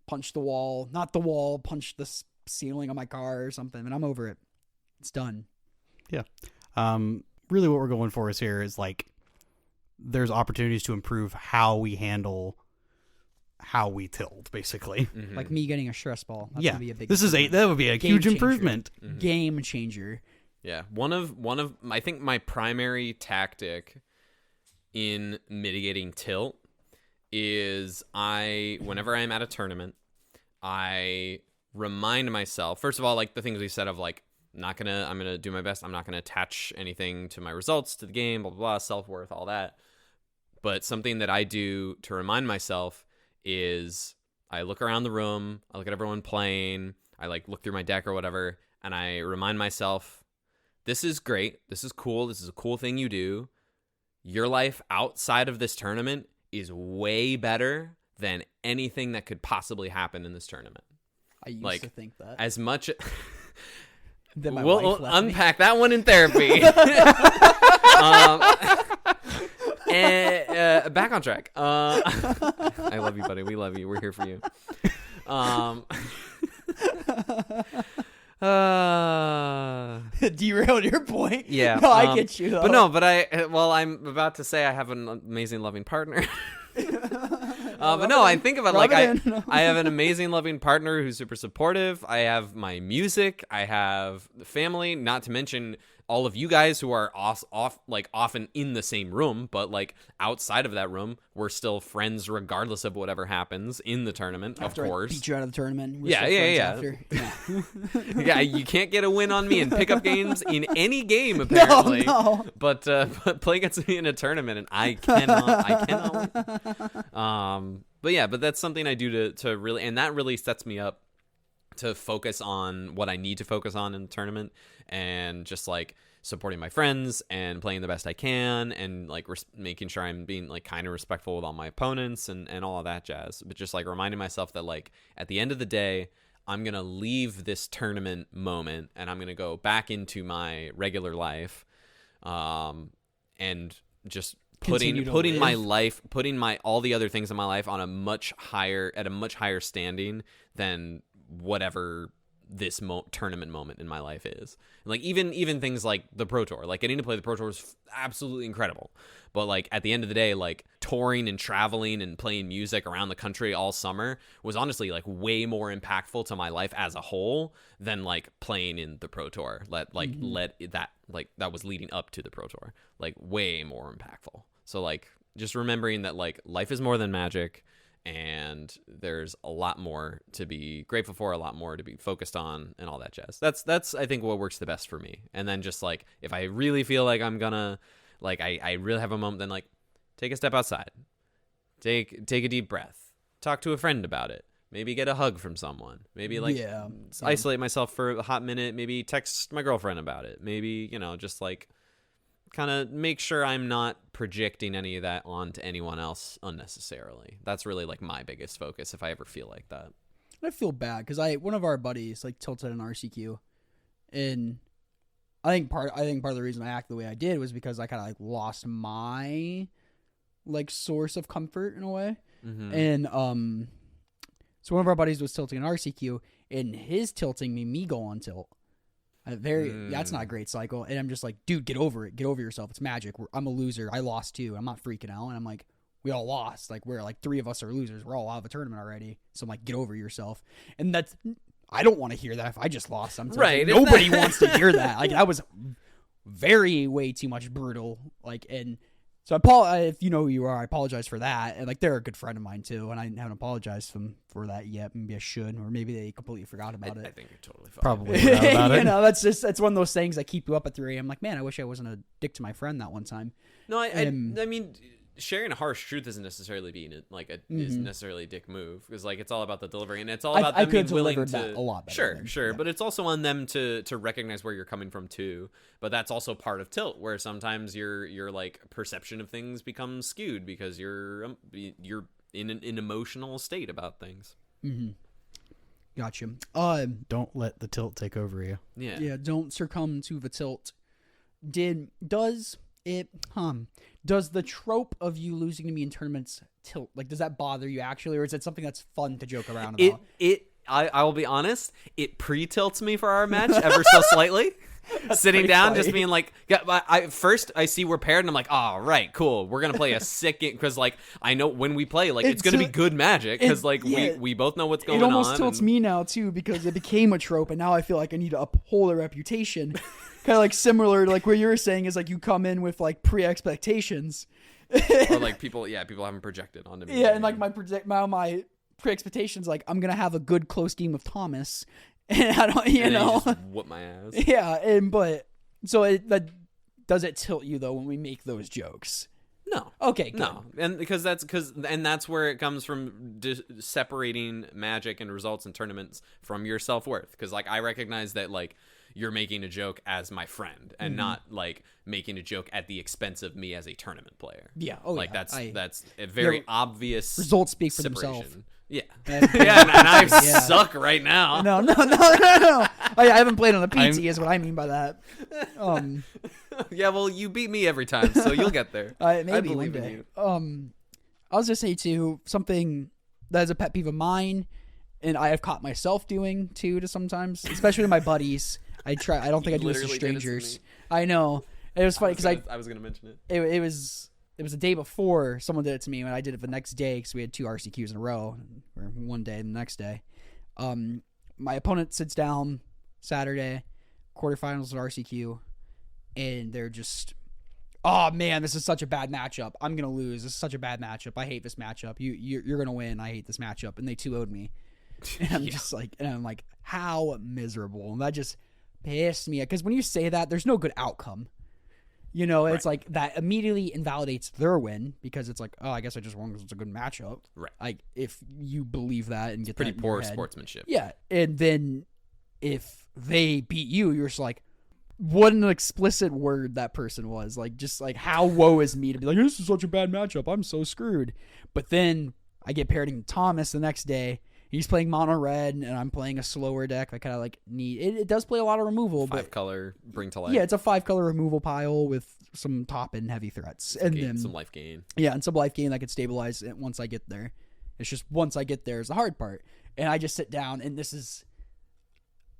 A: punch the wall, not the wall, punch the ceiling on my car or something, and I'm over it. It's done.
C: Yeah. Really, what we're going for is like, there's opportunities to improve how we handle how we tilt, basically.
B: Mm-hmm.
A: Like me getting a stress ball. That's
C: Yeah,
A: gonna be a big
C: that would be a
A: Game
C: huge
A: changer.
C: improvement.
A: Game changer.
B: Yeah, one of I think my primary tactic in mitigating tilt is whenever I'm at a tournament, I remind myself, first of all, like the things we said of like, I'm gonna do my best. I'm not gonna attach anything to my results, to the game, blah blah blah, self-worth, all that. But something that I do to remind myself is I look around the room, I look at everyone playing, I like look through my deck or whatever, and I remind myself, this is great, this is cool, this is a cool thing you do. Your life outside of this tournament is way better than anything that could possibly happen in this tournament.
A: I used to think that.
B: As much
A: Then my
B: we'll
A: wife left me.
B: unpack that one in therapy. And back on track. I love you, buddy. We love you. We're here for you.
A: Derailed your point.
B: Yeah.
A: No, I get you though.
B: But I'm about to say I have an amazing, loving partner. But no, I think about like I have an amazing, loving partner who's super supportive. I have my music. I have the family. Not to mention all of you guys who are often in the same room, but like outside of that room, we're still friends regardless of whatever happens in the tournament.
A: After
B: of
A: I
B: course,
A: beat you out of the tournament.
B: Yeah. Yeah, you can't get a win on me in pickup games in any game apparently.
A: No.
B: But play against me in a tournament and I cannot win. But that's something I do to really, and that really sets me up to focus on what I need to focus on in the tournament, and just like supporting my friends and playing the best I can, and like making sure I'm being like kind of respectful with all my opponents and all of that jazz. But just like reminding myself that like at the end of the day, I'm going to leave this tournament moment and I'm going to go back into my regular life, and just putting my
A: live.
B: life, putting my all the other things in my life on a much higher standing than whatever this tournament moment in my life is. Like even things like the Pro Tour, like getting to play the Pro Tour is absolutely incredible. But like at the end of the day, like touring and traveling and playing music around the country all summer was honestly like way more impactful to my life as a whole than like playing in the Pro Tour. That was leading up to the Pro Tour, like way more impactful. So like just remembering that like life is more than magic, and there's a lot more to be grateful for, a lot more to be focused on, and all that jazz. That's I think what works the best for me. And then just like if I really feel like I'm gonna like I really have a moment, then like take a step outside, take a deep breath, talk to a friend about it, maybe get a hug from someone, maybe like isolate myself for a hot minute, maybe text my girlfriend about it, maybe just like kind of make sure I'm not projecting any of that onto anyone else unnecessarily. That's really like my biggest focus if I ever feel like that.
A: I feel bad because one of our buddies like tilted an RCQ, and I think part of the reason I acted the way I did was because I kind of like lost my like source of comfort in a way.
B: Mm-hmm.
A: And so one of our buddies was tilting an RCQ, and his tilting made me go on tilt. That's not a great cycle. And I'm just like, dude, get over it. Get over yourself. It's magic. I'm a loser. I lost too. I'm not freaking out. And I'm like, we all lost. Like we're like 3 of us are losers. We're all out of a tournament already. So I'm like, get over yourself. And I don't want to hear that if I just lost. I'm
B: right.
A: Nobody wants to hear that. Like that was way too much brutal. Like, and so if you know who you are, I apologize for that. And like, they're a good friend of mine too. And I haven't apologized to them for that yet. Maybe I should, or maybe they completely forgot about it.
B: I think you're totally fine.
C: Probably forgot about it.
A: That's one of those things that keep you up at 3 a.m. Like, man, I wish I wasn't a dick to my friend that one time.
B: No, I mean, sharing a harsh truth isn't necessarily being is necessarily a dick move, because like it's all about the delivery, and it's all about them being willing to
A: a lot better.
B: Sure, but it's also on them to recognize where you're coming from too. But that's also part of tilt, where sometimes your like perception of things becomes skewed because you're in an emotional state about things.
A: Mm-hmm. Gotcha.
C: Don't let the tilt take over you.
A: Yeah. Don't succumb to the tilt. Does the trope of you losing to me in tournaments tilt? Like, does that bother you actually, or is it something that's fun to joke around about?
B: I will be honest, it pre-tilts me for our match ever so slightly. Sitting down,
A: funny.
B: just being like, first I see we're paired, and I'm like, oh, right, cool. We're going to play a sick game, because, like, I know when we play, like, it's going to be good magic, because, like, we both know what's going on.
A: It almost tilts me now, too, because it became a trope, and now I feel like I need to uphold a reputation. Kind of like similar to, like, what you were saying is, like, you come in with, like, pre-expectations.
B: Or, like, people haven't projected onto me.
A: Yeah, and, like, my pre-expectations, like, I'm going to have a good close game with Thomas. And I don't, you know,
B: just whoop my ass.
A: Yeah, does it tilt you though when we make those jokes?
B: No.
A: Okay. Good.
B: No, and that's where it comes from, separating magic and results in tournaments from your self-worth. Because like I recognize that like you're making a joke as my friend, and not like making a joke at the expense of me as a tournament player.
A: Yeah.
B: That's a very obvious
A: results speak for
B: separation.
A: themselves.
B: Yeah. Yeah, and I suck right now.
A: No. I haven't played on the PT is what I mean by that.
B: Yeah, well, you beat me every time, so you'll get there.
A: Maybe
B: I believe
A: one day.
B: in you.
A: I was just say too, something that is a pet peeve of mine, and I have caught myself doing too to sometimes, especially with my buddies. I don't think I do this to strangers. I know. It was funny because
B: I was gonna mention it.
A: It was the day before someone did it to me, and I did it the next day because we had 2 RCQs in a row, or one day and the next day. My opponent sits down Saturday, quarterfinals of RCQ, and they're just, oh man, this is such a bad matchup. I'm gonna lose. This is such a bad matchup. I hate this matchup. You're gonna win. I hate this matchup. And they 2-0'd me, and I'm just like, how miserable. And that just pissed me, because when you say that, there's no good outcome. You know, it's like that immediately invalidates their win, because it's like, oh, I guess I just won because it's a good matchup.
B: Right.
A: Like, if you believe that and get
B: pretty
A: that in
B: poor
A: your head.
B: Sportsmanship.
A: Yeah. And then if they beat you, you're just like, what an explicit word that person was. Like, just like, how woe is me to be like, this is such a bad matchup. I'm so screwed. But then I get paired with Thomas the next day, He's playing mono red, and I'm playing a slower deck. I kind of like need it. It does play a lot of removal,
B: 5-color bring to life.
A: yeah, it's a 5-color removal pile with some top and heavy threats, and then
B: some life gain.
A: Yeah, and some life gain that could stabilize it once I get there. It's just once I get there is the hard part, and I just sit down, and this is,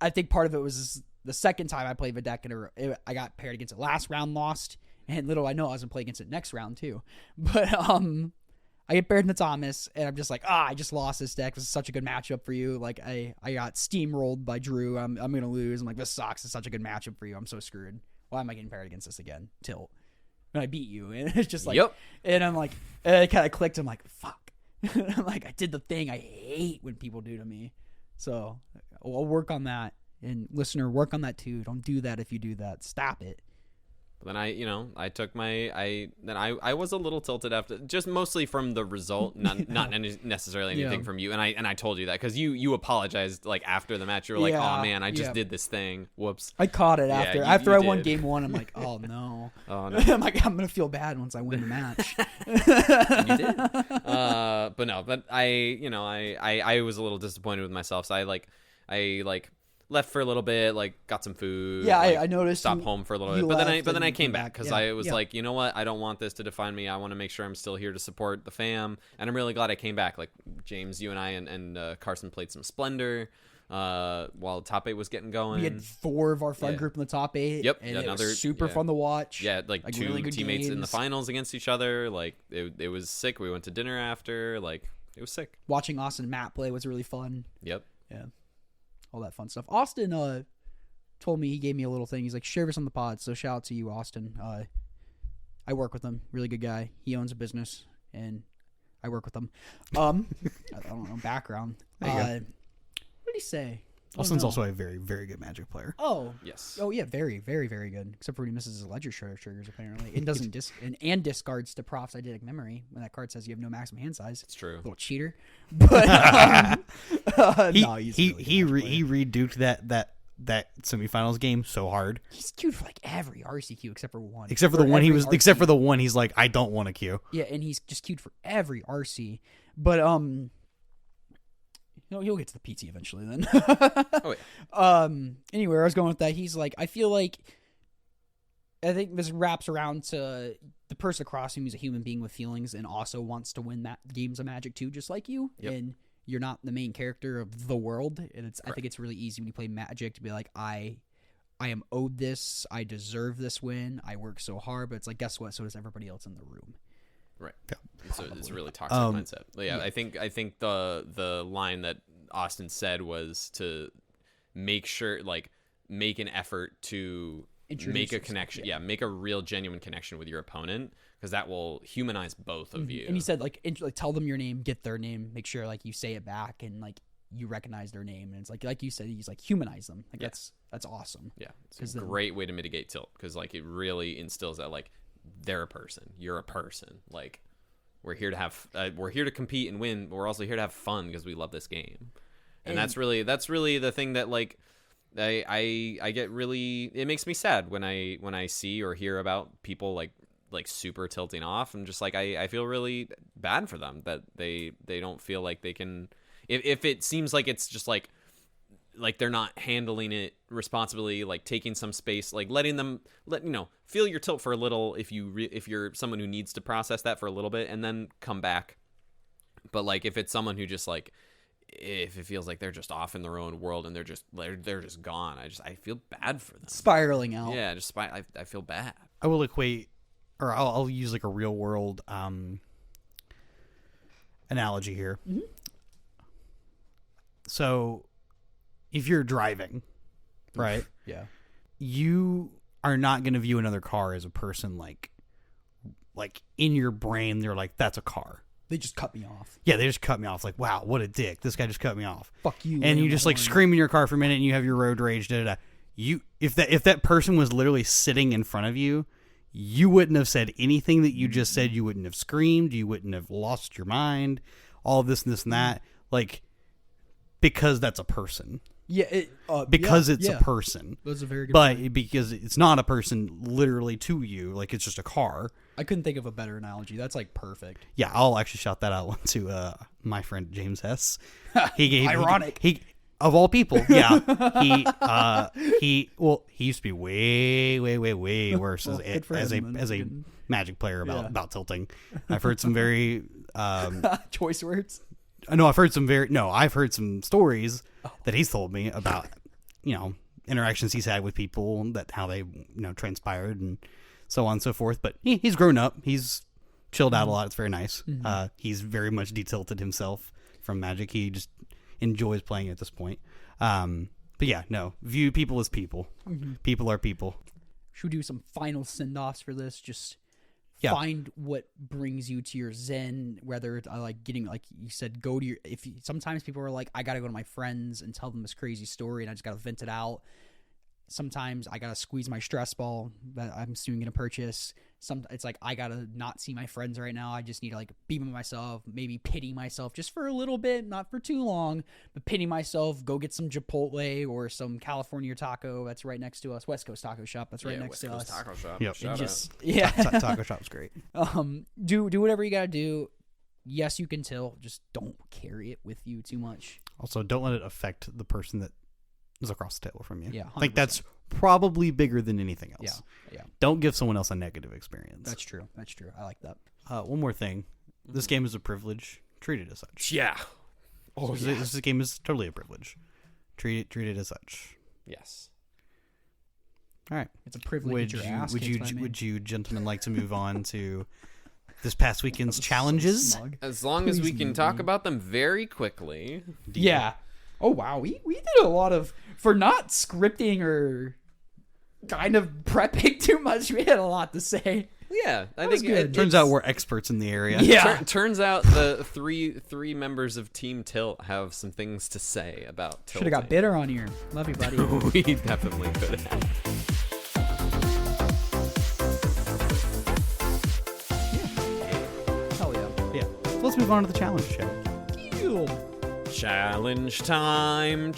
A: I think part of it was the second time I played the deck, and I got paired against it last round, lost, and little I know I was gonna play against it next round too, but I get paired in the Thomas, and I'm just like, I just lost this deck. This is such a good matchup for you. Like, I got steamrolled by Drew. I'm going to lose. I'm like, this sucks. It's such a good matchup for you. I'm so screwed. Why am I getting paired against this again? Tilt. And I beat you. And it's just like,
B: yep.
A: And I'm like, and it kind of clicked. I'm like, fuck. I'm like, I did the thing I hate when people do to me. So I'll work on that. And listener, work on that too. Don't do that if you do that. Stop it.
B: But then I took I was a little tilted after, just mostly from the result, not necessarily anything from you. And I told you that because you apologized like after the match. You were like, oh man, I just did this thing. Whoops.
A: I caught it after.
B: Yeah,
A: after
B: you
A: I won
B: did.
A: game 1, I'm like, oh no.
B: Oh no.
A: I'm like, I'm gonna feel bad once I win the match.
B: And you did. But I was a little disappointed with myself. So I left for a little bit, like got some food.
A: Yeah,
B: like,
A: I noticed.
B: Stopped home for a little
A: you
B: bit,
A: left
B: but then I
A: and
B: came back because
A: yeah,
B: I was like, you know what, I don't want this to define me. I want to make sure I'm still here to support the fam, and I'm really glad I came back. Like James, you and I and Carson played some Splendor while top 8 was getting going.
A: We had 4 of our friend group in the top 8.
B: Yep,
A: and
B: another
A: it was super fun to watch.
B: Yeah, like 2
A: really good
B: teammates in the
A: games.
B: finals against each other. Like it was sick. We went to dinner after. Like it was sick.
A: Watching Austin and Matt play was really fun.
B: Yep.
A: Yeah, all that fun stuff. Austin told me, he gave me a little thing. He's like, share this on the pod. So shout out to you, Austin. I work with him. Really good guy. He owns a business, and I work with him. I don't know background.
C: There you go.
A: What did he say?
C: Austin's
A: no.
C: also a very, very good Magic player.
A: Oh
B: Yes.
A: Oh yeah, very, very, very good. Except for when he misses his ledger triggers apparently. It doesn't and discards to Prof's eidetic memory when that card says you have no maximum hand size.
B: It's true.
A: Little cheater. But
C: He reduked that semifinals game so hard.
A: He's queued for like every RCQ except for one.
C: Except for the one he's like, I don't want to queue.
A: Yeah, and he's just queued for every RC. But he'll get to the PT eventually then.
B: Oh yeah.
A: Anyway, I was going with that. He's like, I think this wraps around to the person across him who's a human being with feelings and also wants to win that games of Magic too, just like you.
B: Yep.
A: And you're not the main character of the world. And I think it's really easy when you play Magic to be like, I am owed this. I deserve this win. I work so hard. But it's like, guess what? So does everybody else in the room.
B: Right. Yeah. So it's a really toxic mindset. But yeah, I think the line that Austin said was to make sure, like, make an effort to make a connection. Yeah, make a real genuine connection with your opponent, because that will humanize both of you.
A: And he said, like, tell them your name, get their name, make sure like you say it back and like you recognize their name. And it's like you said, he's like, humanize them. Like that's awesome.
B: Yeah, it's a great way to mitigate tilt, because like it really instills that like they're a person, you're a person. Like we're here to compete and win, but we're also here to have fun because we love this game. And that's really the thing that like I get really, it makes me sad when I see or hear about people like super tilting off. I'm just like, I feel really bad for them that they don't feel like they can, if it seems like it's just like they're not handling it responsibly, like taking some space, like letting them feel your tilt for a little if you're someone who needs to process that for a little bit and then come back. But like if it's someone who just like, if it feels like they're just off in their own world and they're just gone, I feel bad for them,
A: spiraling out.
B: Yeah, I feel bad.
C: I will equate, or I'll use like a real world analogy here.
A: Mm-hmm.
C: So if you're driving, right?
A: Yeah.
C: You are not going to view another car as a person like in your brain they're like, that's a car.
A: They just cut me off.
C: Yeah, they just cut me off. Like, wow, what a dick. This guy just cut me off.
A: Fuck you.
C: And you just like scream in your car for a minute and you have your road rage, da-da-da. If that person was literally sitting in front of you, you wouldn't have said anything that you just said. You wouldn't have screamed. You wouldn't have lost your mind. All of this and this and that. Like, because that's a person.
A: Yeah,
C: because it's
A: yeah.
C: a person.
A: That's a very good
C: But
A: point.
C: because it's not a person literally to you, like it's just a car.
A: I couldn't think of a better analogy. That's like perfect.
C: Yeah, I'll actually shout that out to my friend James Hess.
A: Ironic.
C: He of all people, yeah. He used to be way worse
A: Well, good for
C: as
A: him.
C: a Magic player
A: Yeah.
C: about tilting. I've heard some very
A: Choice words.
C: I've heard some stories that he's told me about, interactions he's had with people, that how they, transpired and so on and so forth. But he's grown up. He's chilled out a lot. It's very nice. He's very much detilted himself from Magic. He just enjoys playing at this point. But yeah, no, view people as people. People are people.
A: Should we do some final send-offs for this? Just
C: Yeah.
A: find what brings you to your zen, whether it's like getting, like you said, go to your, sometimes people are like, I got to go to my friends and tell them this crazy story and I just got to vent it out. Sometimes I got to squeeze my stress ball that I'm soon going to purchase. It's like, I got to not see my friends right now. I just need to like be with myself, maybe pity myself just for a little bit, not for too long, but pity myself, go get some Chipotle or some California taco that's right next to us. West Coast Taco Shop. That's right next to us.
B: Taco Shop.
C: Yep.
B: Shout
A: Just,
B: out.
A: yeah.
C: Taco shop's great.
A: Do whatever you gotta do. Yes, you can till. Just don't carry it with you too much.
C: Also, don't let it affect the person that is across the table from you.
A: Yeah,
C: I think
A: 100%.
C: that's probably bigger than anything else.
A: Yeah.
C: Don't give someone else a negative experience.
A: That's true. I like that.
C: One more thing. This game is a privilege. Treat it as such.
B: Yeah. Oh,
C: This game is totally a privilege. Treat it as such.
B: yes.
C: All right.
A: It's a privilege.
C: Would you gentlemen like to move on to this past weekend's challenges?
B: As long as we
A: Please
B: can
A: move
B: talk
A: on.
B: about them very quickly.
A: Yeah. Oh wow, we did a lot of, for not scripting or kind of prepping too much. We had a lot to say.
B: Yeah, I
A: was
B: think
A: good.
C: Turns out we're experts in the area.
A: Yeah.
B: Turns out the three members of Team Tilt have some things to say about tilting.
A: Should have got Bitter on here. Love you, buddy.
B: We definitely could have.
A: Hell yeah.
C: Yeah. So let's move on to the challenge show.
A: Ew.
B: Challenge time.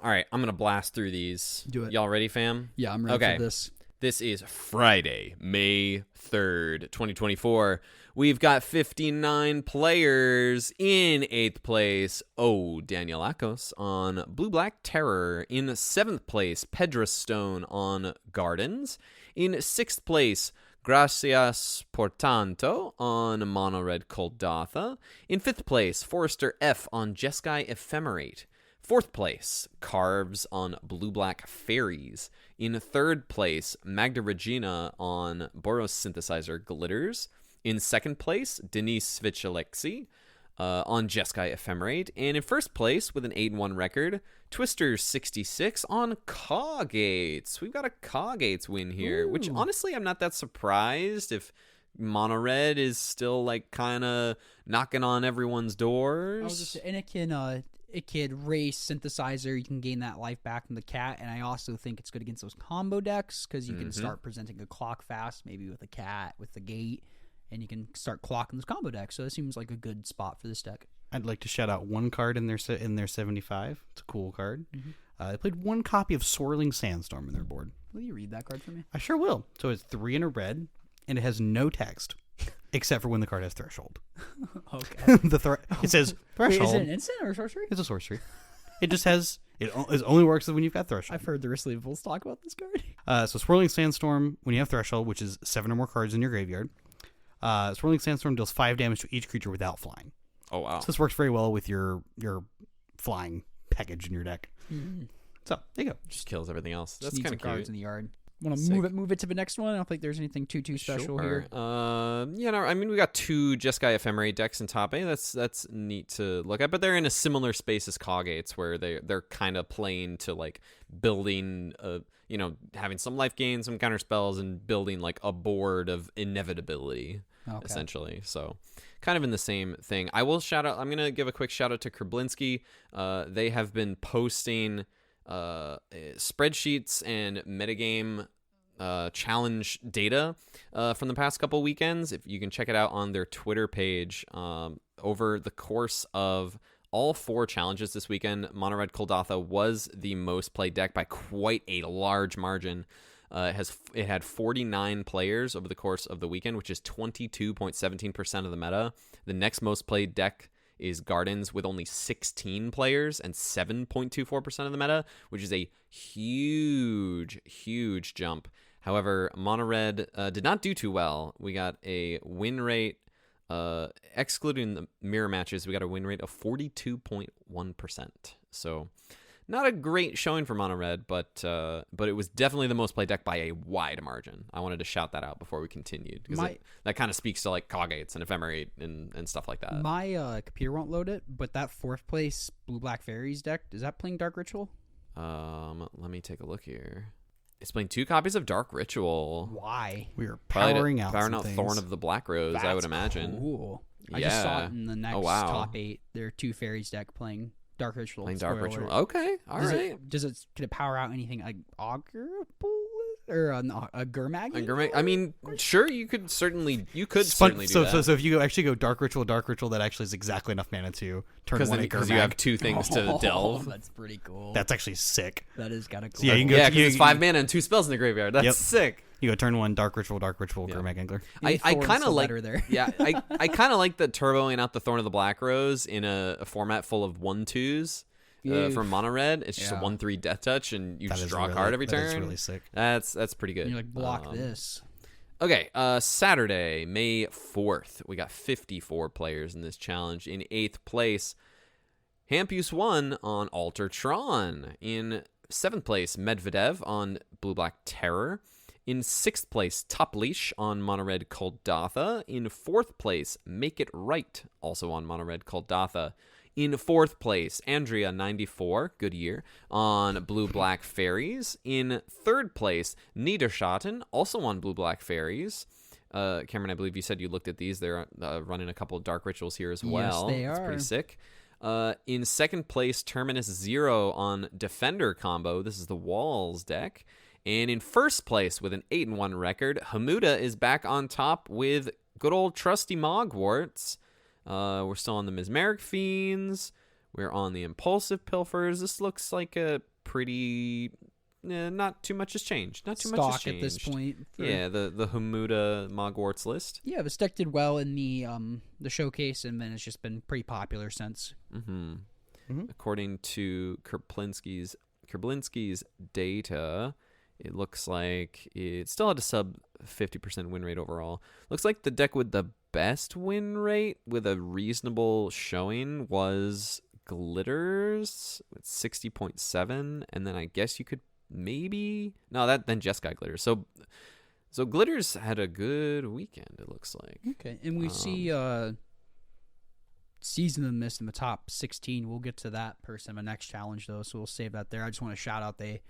B: All right, I'm going to blast through these.
A: Do it.
B: Y'all ready, fam?
A: Yeah, I'm ready
B: Okay.
A: for this.
B: This is Friday, May 3rd, 2024. We've got 59 players in 8th place. Oh, Daniel Akos on Blue Black Terror. In 7th place, Pedro Stone on Gardens. In 6th place, Gracias por tanto on Mono Red Koldatha. In 5th place, Forrester F on Jeskai Ephemerate. 4th place, Carves on Blue Black Fairies. In 3rd place, Magda Regina on Boros Synthesizer Glitters. In 2nd place, Denise Svichalexi on Jeskai Ephemerate. And in 1st place, with an 8-1 record, Twister66 on Cawgates. We've got a Cawgates win here, which honestly, I'm not that surprised if Mono Red is still like kind of knocking on everyone's doors.
A: I was just, and it can race synthesizer. You can gain that life back from the cat, and I also think it's good against those combo decks because you can start presenting a clock fast, maybe with a cat, with the gate, and you can start clocking those combo decks. So it seems like a good spot for this deck.
C: I'd like to shout out one card in their 75. It's a cool card. They played one copy of Swirling Sandstorm in their board.
A: Will you read that card for me?
C: I sure will. So it's 3 in a red, and it has no text except for when the card has Threshold.
A: Okay.
C: It says
A: Wait,
C: Threshold.
A: is it an instant or a sorcery?
C: It's a sorcery. It just has it only works when you've got Threshold.
A: I've heard the Wrestleables talk about this card.
C: So Swirling Sandstorm, when you have Threshold, which is 7 or more cards in your graveyard, Swirling Sandstorm deals 5 damage to each creature without flying.
B: Oh, wow.
C: So this works very well with your flying package in your deck. So there you go.
B: Just kills everything else. That's
A: Need
B: kind
A: some
B: of
A: cards
B: cute.
A: in the yard. Want to
B: Sick.
A: move it to the next one? I don't think there's anything too special here.
B: I mean, we got 2 Jeskai Ephemerate decks in top A. That's neat to look at, but they're in a similar space as Cawgates, where they're kind of playing to like building, having some life gain, some counter spells, and building like a board of inevitability, essentially. So, kind of in the same thing. I will shout out. I'm gonna give a quick shout out to Kreblinsky. They have been posting spreadsheets and metagame challenge data from the past couple weekends. If you can check it out on their Twitter page, over the course of all 4 challenges this weekend, Mono Red Koldatha was the most played deck by quite a large margin. It had 49 players over the course of the weekend, which is 22.17% of the meta. The next most played deck is Gardens with only 16 players and 7.24% of the meta, which is a huge, huge jump. However, Mono Red did not do too well. We got a win rate, excluding the mirror matches, we got a win rate of 42.1%. So not a great showing for Mono Red, but it was definitely the most played deck by a wide margin. I wanted to shout that out before we continued, because that kind of speaks to like Coggates and Ephemerate and stuff like that.
A: My computer won't load it, but that 4th place Blue Black Fairies deck, is that playing Dark Ritual?
B: Let me take a look here. It's playing 2 copies of Dark Ritual.
A: Why?
C: We are powering out
B: Thorn of the Black Rose. I would imagine.
A: Cool.
B: Yeah.
A: I just saw it in the next top 8. There are 2 fairies deck playing Dark Ritual.
B: Playing Dark Ritual. Okay, all right.
A: Can it power out anything like Augur or a Gurmag?
B: I mean, sure, you could certainly do that.
C: So if you actually go Dark Ritual, that actually is exactly enough mana to turn 1 a Gurmag.
B: Because you have 2 things to delve.
A: That's pretty cool.
C: That's actually sick.
A: That is kind of cool.
C: So yeah, you can go.
B: Because it's 5 mana and 2 spells in the graveyard. That's sick.
C: You go turn 1 Dark Ritual, Gurmag Angler.
B: I kind of like
A: there.
B: Yeah, I kind of like the turboing out the Thorn of the Black Rose in a format full of 1/2s. From Mono Red, it's just a 1/3 Death Touch, and you just draw a card every turn.
C: That's really sick.
B: That's pretty good.
A: And you like block this.
B: Okay, Saturday, May 4th, we got 54 players in this challenge. In 8th place, Hampus won on Altertron. In 7th place, Medvedev on Blue Black Terror. In 6th place, Top Leash on Mono Red Koldatha. In 4th place, Make It Right, also on Mono Red Koldatha. In 4th place, Andrea 94, good year, on Blue Black Fairies. In 3rd place, Niederschatten, also on Blue Black Fairies. Cameron, I believe you said you looked at these. They're running a couple of Dark Rituals here as well.
A: Yes, they are.
B: That's pretty sick. In 2nd place, Terminus 0 on Defender combo. This is the Walls deck. And in 1st place, with an 8-1 record, Hamuda is back on top with good old trusty Mogwarts. We're still on the Mesmeric Fiends. We're on the Impulsive Pilfers. This looks like a pretty... not too much has changed. Not too much has changed.
A: At this point.
B: Yeah, the Hamuda Mogwarts list.
A: Yeah, this deck did well in the showcase, and then it's just been pretty popular since.
B: According to Kerblinski's data, it looks like it still had a sub 50% win rate overall. Looks like the deck with the best win rate with a reasonable showing was Glitters with 60.7, and then I guess you could maybe then Jeskai Glitters. So Glitters had a good weekend, it looks like.
A: Okay, and we see Season of the Mist in the top 16. We'll get to that person in the next challenge though, so we'll save that there. I just want to shout out they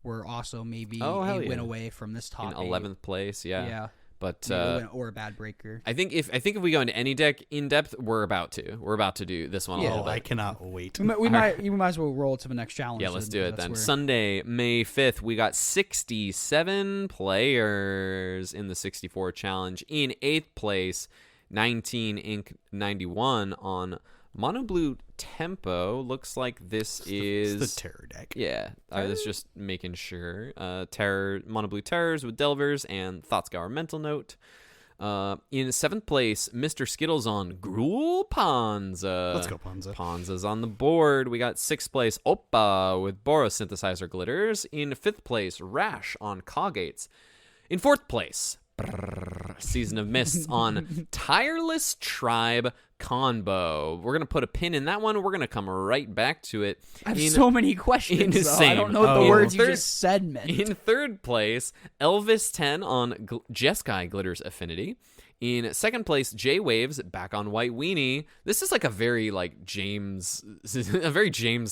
A: were also maybe a win away from this top
B: in 11th place. Yeah. But
A: or a bad breaker.
B: I think if we go into any deck in depth, we're about to do this one a little bit.
C: I cannot wait.
A: We might as well roll to the next challenge.
B: Yeah, let's do it then. Sunday, May 5th, we got 67 players in the 64 challenge. In 8th place, 19 Inc. 91 on Mono Blue Tempo. Looks like this is
C: the Terror deck.
B: Yeah, I was just making sure. Mono Blue Terrors with Delvers and Thoughtscour Mental Note. In 7th place, Mr. Skittles on Gruul Panza.
C: Let's go, Panza.
B: Panza's on the board. We got 6th place, Oppa with Boros Synthesizer Glitters. In 5th place, Rash on Coggates. In 4th place, Season of Mists on Tireless Tribe Combo. We're going to put a pin in that one. We're going to come right back to it.
A: I have so many questions.
B: Insane.
A: I don't know what the words you just said meant.
B: In 3rd place, Elvis 10 on Jeskai Glitters Affinity. In 2nd place, J Waves back on White Weenie. This is like a very James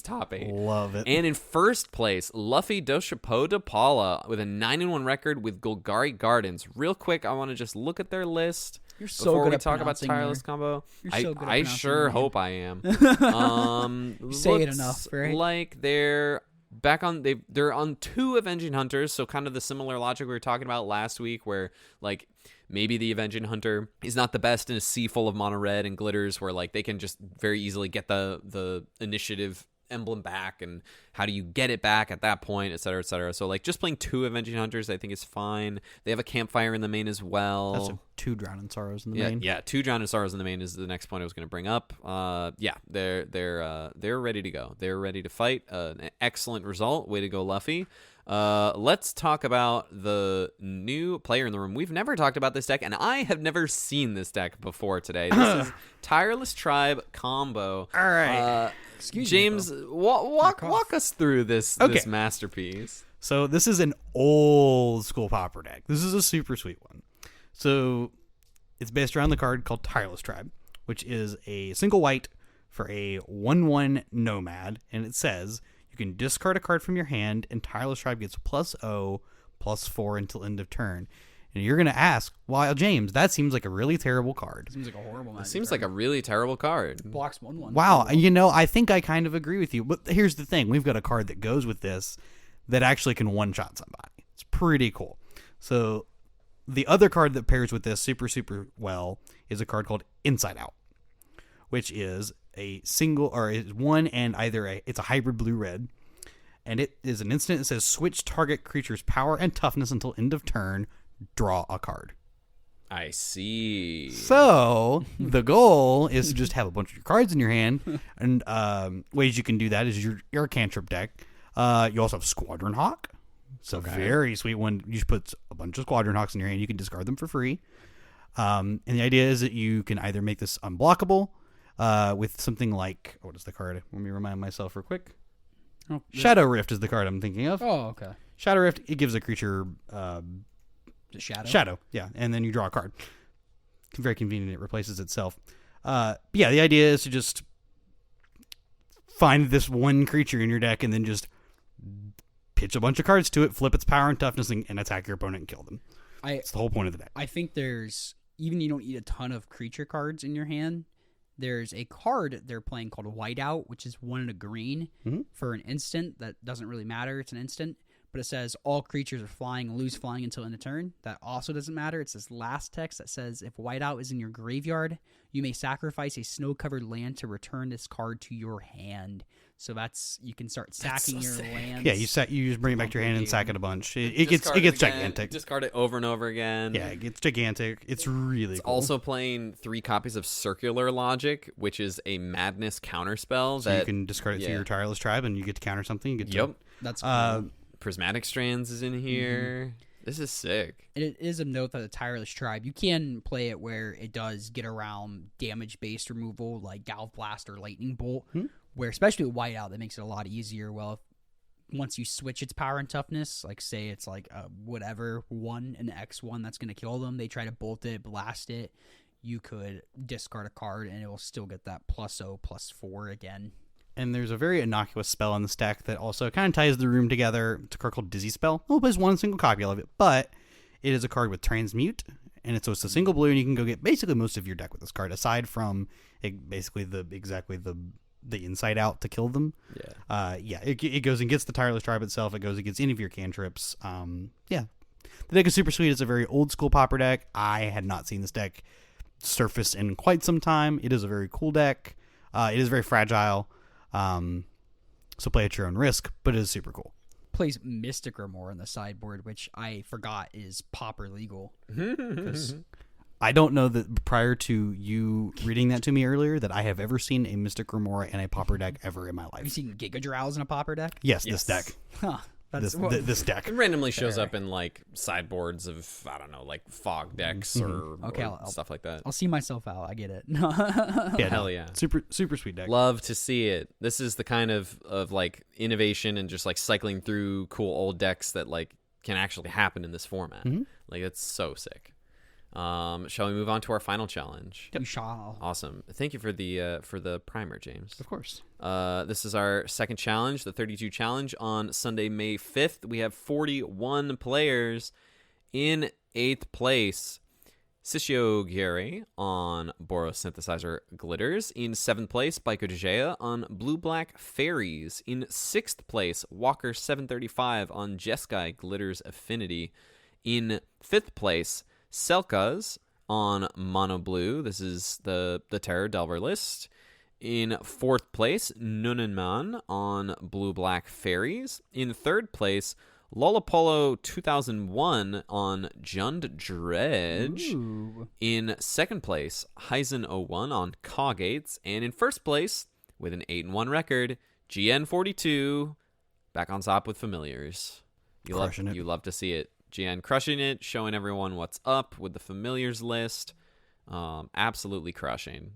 B: top 8.
C: Love it.
B: And in 1st place, Luffy Doshapo de Paula with a 9-1 record with Golgari Gardens. Real quick, I want to just look at their list.
A: You're so
B: before
A: good
B: we
A: at
B: talk about Tireless Combo. I sure hope I am.
A: You say it enough, right?
B: Like they're they're on 2 Avenging Hunters, so kind of the similar logic we were talking about last week, where like maybe the Avenging Hunter is not the best in a sea full of mono red and glitters, where like they can just very easily get the initiative emblem back, and how do you get it back at that point, et cetera, et cetera. So like just playing 2 Avenging Hunters I think is fine. They have a campfire in the main as well.
C: That's 2 Drowning Sorrows in the main.
B: Yeah, 2 Drowning Sorrows in the main is the next point I was going to bring up. They're ready to go. They're ready to fight. An excellent result. Way to go, Luffy. Let's talk about the new player in the room. We've never talked about this deck, and I have never seen this deck before today. This is Tireless Tribe combo.
C: All right.
A: Excuse
B: James,
A: me,
B: walk us through this masterpiece.
C: So this is an old school Pauper deck. This is a super sweet one. So it's based around the card called Tireless Tribe, which is a single white for a 1/1 nomad, and it says you can discard a card from your hand, and Tireless Tribe gets +0/+4 until end of turn. And you're going to ask, well, James, that seems like a really terrible card.
A: Seems like a horrible magic.
B: It seems like a really terrible card.
A: Blocks 1/1.
C: Wow, I think I kind of agree with you. But here's the thing. We've got a card that goes with this that actually can one-shot somebody. It's pretty cool. So the other card that pairs with this super, super well is a card called Inside Out, which is a single, or is one and it's a hybrid blue-red. And it is an instant that says switch target creature's power and toughness until end of turn. Draw a card.
B: I see.
C: So the goal is to just have a bunch of your cards in your hand, and ways you can do that is your cantrip deck. You also have Squadron Hawk. It's a very sweet one. You just put a bunch of Squadron Hawks in your hand. You can discard them for free. And the idea is that you can either make this unblockable with something like, what is the card? Let me remind myself real quick.
A: Oh,
C: Shadow Rift is the card I'm thinking of.
A: Oh, okay.
C: Shadow Rift, it gives a creature
A: Shadow,
C: yeah, and then you draw a card. Very convenient. It replaces itself. The idea is to just find this one creature in your deck and then just pitch a bunch of cards to it, flip its power and toughness, and attack your opponent and kill them. It's the whole point of the deck.
A: I think even you don't need a ton of creature cards in your hand, there's a card they're playing called Whiteout, which is 1 and a green for an instant. That doesn't really matter. It's an instant. But it says all creatures are flying, lose flying until end of turn. That also doesn't matter. It's this last text that says if Whiteout is in your graveyard, you may sacrifice a snow-covered land to return this card to your hand. So you can start sacking your lands.
C: Yeah, you just bring it back to your hand and sack it a bunch. It gets gigantic.
B: Discard it over and over again.
C: Yeah, it gets gigantic. It's really cool.
B: Also playing 3 copies of Circular Logic, which is a madness counterspell
C: so you can discard it through your Tireless Tribe and you get to counter something.
A: That's cool.
B: Prismatic Strands is in here. This is sick.
A: It is a note that the Tireless Tribe, you can play it where it does get around damage-based removal like Galv Blast or Lightning Bolt, where especially with Whiteout, that makes it a lot easier. Well, once you switch its power and toughness, like say it's like whatever 1 and X1 that's going to kill them, they try to bolt it, blast it, you could discard a card and it will still get that +0/+4 again.
C: And there's a very innocuous spell in the stack that also kind of ties the room together. It's a card called Dizzy Spell. It plays 1 single copy of it, but it is a card with Transmute, and it's a single blue, and you can go get basically most of your deck with this card, aside from basically the Inside Out to kill them. It goes and gets the Tireless Tribe itself. It goes and gets any of your cantrips. The deck is super sweet. It's a very old school Pauper deck. I had not seen this deck surface in quite some time. It is a very cool deck. It is very fragile. So play at your own risk, but it is super cool.
A: Plays Mystic Remore on the sideboard, which I forgot is Pauper legal.
C: I don't know that prior to you reading that to me earlier that I have ever seen a Mystic Remora in a Pauper deck ever in my life.
A: Have you seen Giga Drowse in a Pauper deck?
C: Yes, this deck.
A: Huh.
C: This deck.
B: It randomly shows up in like sideboards of, I don't know, like fog decks or stuff like that.
A: I'll see myself out. I get it.
B: Hell yeah.
C: Super sweet deck.
B: Love to see it. This is the kind of like innovation and just like cycling through cool old decks that like can actually happen in this format. Like it's so sick. Shall we move on to our final challenge?
A: We shall.
B: Awesome. Thank you for the primer, James.
C: Of course.
B: This is our second challenge, the 32 challenge on Sunday, May 5th. We have 41 players in 8th place. Sishiogiri on Boros Synthesizer Glitters. In 7th place, Baiko Dejea on Blue Black Fairies. In 6th place, Walker 735 on Jeskai Glitters Affinity. In 5th place, Selkas on Mono Blue. This is the Terror Delver list. In 4th place, Nunenman on Blue Black Fairies. In 3rd place, Lollapolo 2001 on Jund Dredge.
A: Ooh.
B: In 2nd place, Heisen 01 on Cawgates. And in 1st place, with an 8-1 record, GN42 back on top with Familiars. You love to see it. GN crushing it, showing everyone what's up with the Familiars list. Absolutely crushing.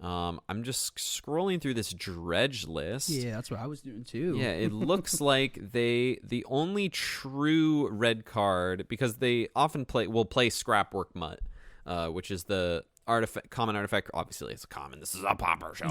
B: I'm just scrolling through this Dredge list.
A: Yeah, that's what I was doing too.
B: Yeah, it looks like the only true red card, because they often will play Scrapwork Mutt, which is the common artifact. Obviously, it's a common. This is a Pauper show.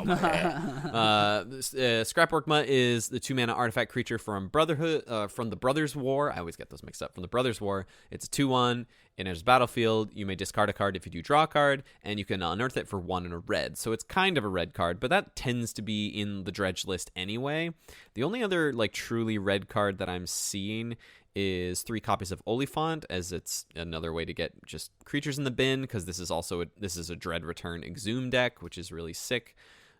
B: Scrapwork Mutt is the 2-mana artifact creature from from the Brothers' War. I always get those mixed up. From the Brothers' War, it's a 2/1. It enters battlefield. You may discard a card if you do draw a card, and you can unearth it for 1 and a red. So it's kind of a red card, but that tends to be in the Dredge list anyway. The only other truly red card that I'm seeing is 3 copies of Oliphant, as it's another way to get just creatures in the bin, because this is a Dread Return Exhume deck, which is really sick.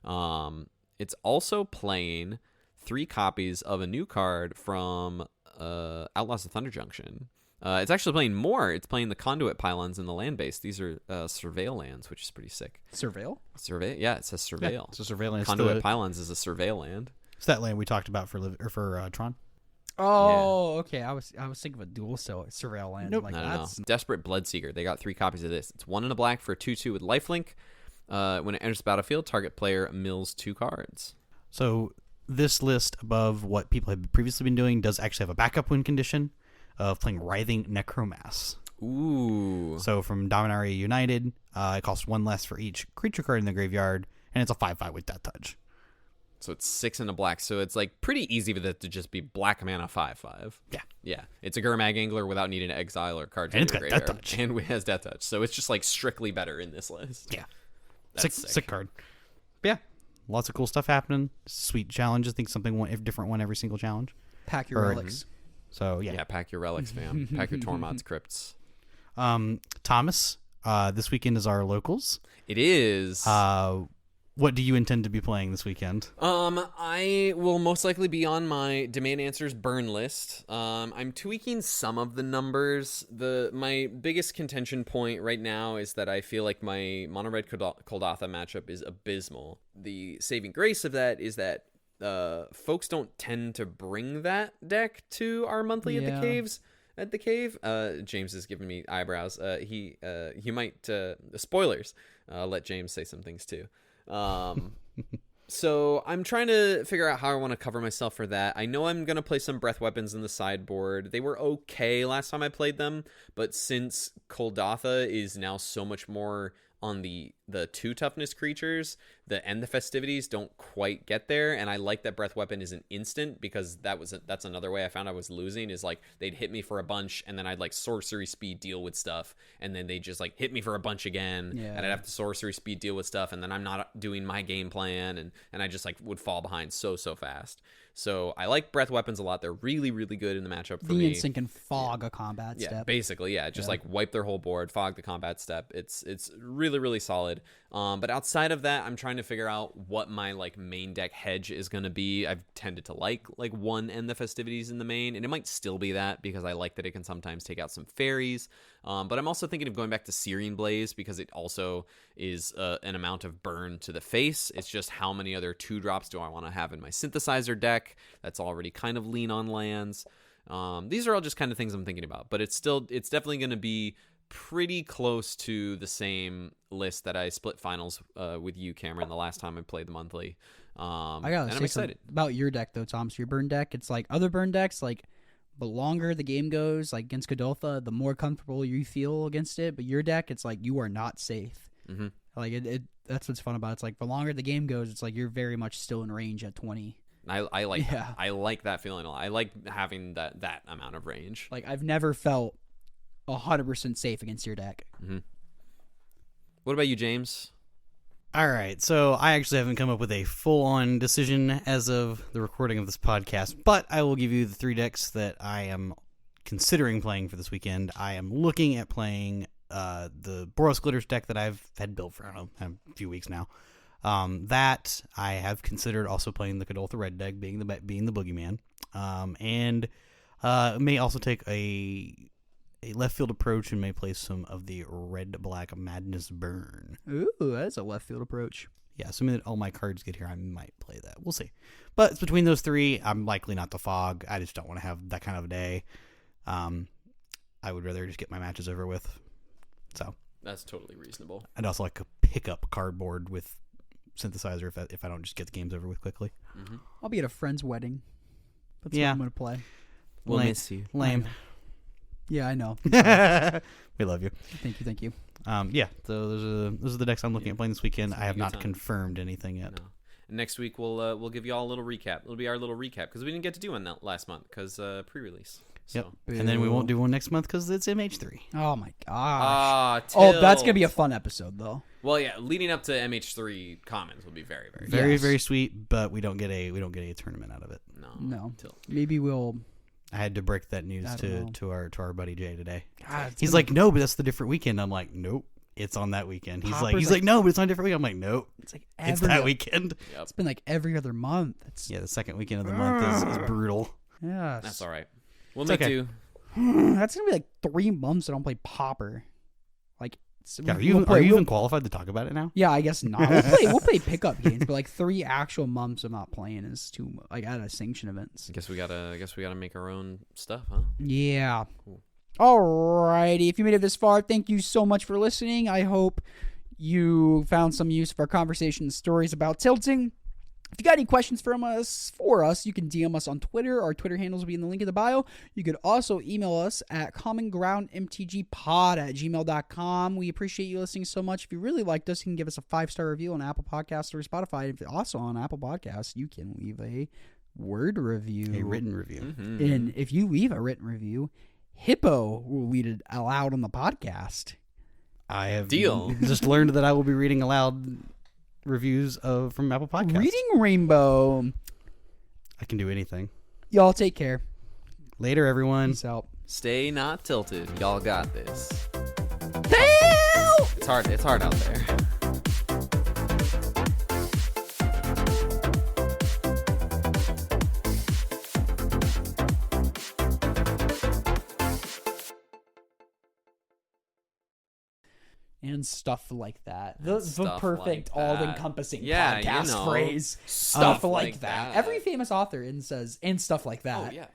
B: It's also playing 3 copies of a new card from Outlaws of Thunder Junction. It's actually playing more. It's playing the Conduit Pylons in the land base. These are Surveil lands, which is pretty sick.
A: Surveil?
B: Yeah, it says Surveil.
C: Yeah, it's a Surveillance.
B: Conduit Pylons is a Surveil land.
C: It's that land we talked about for Tron.
A: Oh, okay. I was thinking of a dual Surveil land.
C: Nope.
B: No. Desperate Bloodseeker. They got 3 copies of this. It's 1 and a black for 2/2 with lifelink. When it enters the battlefield, target player mills 2 cards.
C: So this list, above what people have previously been doing, does actually have a backup win condition of playing Writhing Necromass.
B: Ooh.
C: So from Dominaria United, it costs 1 less for each creature card in the graveyard, and it's a 5/5 with Death Touch.
B: So it's 6 and a black. So it's pretty easy for that to just be black mana 5/5. Yeah. It's a Gurmag Angler without needing to exile or card.
C: And it's got Death Touch.
B: And it has Death Touch. So it's just strictly better in this list.
C: Yeah.
B: That's
C: sick card. But yeah. Lots of cool stuff happening. Sweet challenges. I think different one every single challenge.
A: Pack your relics.
C: So yeah.
B: Yeah, pack your relics, fam. Pack your Tormod's Crypts.
C: Thomas, this weekend is our locals.
B: It is.
C: What do you intend to be playing this weekend?
B: I will most likely be on my Demand Answers burn list. I'm tweaking some of the numbers. My biggest contention point right now is that I feel like my Mono Red Koldatha matchup is abysmal. The saving grace of that is that folks don't tend to bring that deck to our monthly at the cave. James is giving me eyebrows. He might spoilers. Let James say some things too. So I'm trying to figure out how I want to cover myself for that. I know I'm going to play some breath weapons in the sideboard. They were okay last time I played them, but since Koldatha is now so much more on the 2 toughness creatures, the festivities don't quite get there, and I like that breath weapon is an instant, because that's another way I found I was losing, is they'd hit me for a bunch, and then I'd sorcery speed deal with stuff, and then they just hit me for a bunch again, and I'd have to sorcery speed deal with stuff, and then I'm not doing my game plan, and I just would fall behind so fast. So I like breath weapons a lot. They're really, really good in the matchup for me.
A: The instant can fog a combat step.
B: Yeah, basically, yeah. Just wipe their whole board, fog the combat step. It's really, really solid. But outside of that, I'm trying to figure out what my main deck hedge is going to be. I've tended to like 1 and the festivities in the main, and it might still be that, because I like that it can sometimes take out some fairies. But I'm also thinking of going back to Searing Blaze, because it also is an amount of burn to the face. It's just how many other 2-drops do I want to have in my synthesizer deck that's already kind of lean on lands. These are all just kind of things I'm thinking about, but it's definitely going to be pretty close to the same list that I split finals with you, Cameron, the last time I played the monthly.
A: I gotta say
B: I'm excited
A: about your deck though, Tom. So your burn deck, it's other burn decks, the longer the game goes, against Godolpha, the more comfortable you feel against it. But your deck, it's you are not safe.
B: Mm-hmm.
A: That's what's fun about it. It's the longer the game goes, it's you're very much still in range at 20.
B: I like that. I like that feeling a lot. I like having that amount of range.
A: I've never felt 100% safe against your deck.
B: Mm-hmm. What about you, James?
C: All right, so I actually haven't come up with a full-on decision as of the recording of this podcast, but I will give you the 3 decks that I am considering playing for this weekend. I am looking at playing the Boros Glitters deck that I've had built for, I don't know, a few weeks now. That I have considered also playing the Kadoltha Red deck, being the Boogeyman, and may also take a left field approach and may play some of the Red-Black Madness Burn.
A: Ooh, that's a left field approach.
C: Yeah, assuming that all my cards get here, I might play that. We'll see. But it's between those 3. I'm likely not to fog. I just don't want to have that kind of a day. I would rather just get my matches over with. So
B: That's totally reasonable.
C: I'd also like to pick up cardboard with synthesizer if I don't just get the games over with quickly.
B: Mm-hmm.
A: I'll be at a friend's wedding. That's
C: Yeah.
A: what I'm going to play.
B: We'll
C: Lame.
B: miss you.
C: Lame.
A: Yeah, I know.
C: We love you.
A: Thank you.
C: Yeah, so those are the decks I'm looking at playing this weekend.
B: It's
C: I have
B: a good
C: not
B: time.
C: confirmed anything yet.
B: No. And next week we'll give you all a little recap. It'll be our little recap because we didn't get to do one last month because pre-release. So.
C: Yep. And then we won't do one next month because it's MH3.
A: Oh my gosh.
B: Oh,
A: That's going to be a fun episode, though.
B: Well, yeah, leading up to MH3 commons will be very, very
C: Very,
A: Yes.
C: very sweet, but we don't get a tournament out of it.
A: No.
B: Tilt.
A: Maybe we'll...
C: I had to break that news
A: I don't know.
C: to our buddy Jay today.
A: God, it's
C: He's
A: gonna
C: like, no, but that's the different weekend. I'm like, nope, it's on that weekend. He's
A: Pauper's
C: like, no, but it's on a different weekend. I'm like, nope,
A: It's like
C: it's
A: every,
C: that weekend.
B: Yep.
A: It's been like every other month. It's
C: Yeah, the second weekend of the month is brutal.
A: yes.
B: That's all right. We'll
C: It's
B: make
C: okay.
B: do.
A: That's gonna be like 3 months I don't play Pauper. Like,
C: Yeah, are you even qualified to talk about it now?
A: Yeah, I guess not. We'll play pickup games, but like 3 actual months of not playing is too like at a sanction events.
B: I guess we gotta make our own stuff, huh?
A: Yeah.
B: Cool.
A: Alrighty. If you made it this far, thank you so much for listening. I hope you found some use of our conversation and stories about tilting. If you got any questions for us, you can DM us on Twitter. Our Twitter handles will be in the link in the bio. You could also email us at commongroundmtgpod@gmail.com. We appreciate you listening so much. If you really liked us, you can give us a 5-star review on Apple Podcasts or Spotify. If also on Apple Podcasts, you can leave a word review.
C: A written review.
B: Mm-hmm.
A: And if you leave a written review, Hippo will read it aloud on the podcast.
C: I have
B: Deal.
C: just learned that I will be reading aloud reviews from Apple Podcasts.
A: Reading Rainbow.
C: I can do anything.
A: Y'all take care.
C: Later, everyone.
A: Peace out.
B: Stay not tilted. Y'all got this.
A: Help!
B: It's hard out there.
A: And stuff like that. The
B: Stuff
A: perfect,
B: like that.
A: all-encompassing
B: Yeah,
A: podcast
B: you know,
A: phrase.
B: stuff
A: Stuff like
B: like
A: that.
B: that.
A: Every famous author says, and stuff like that.
B: Oh yeah.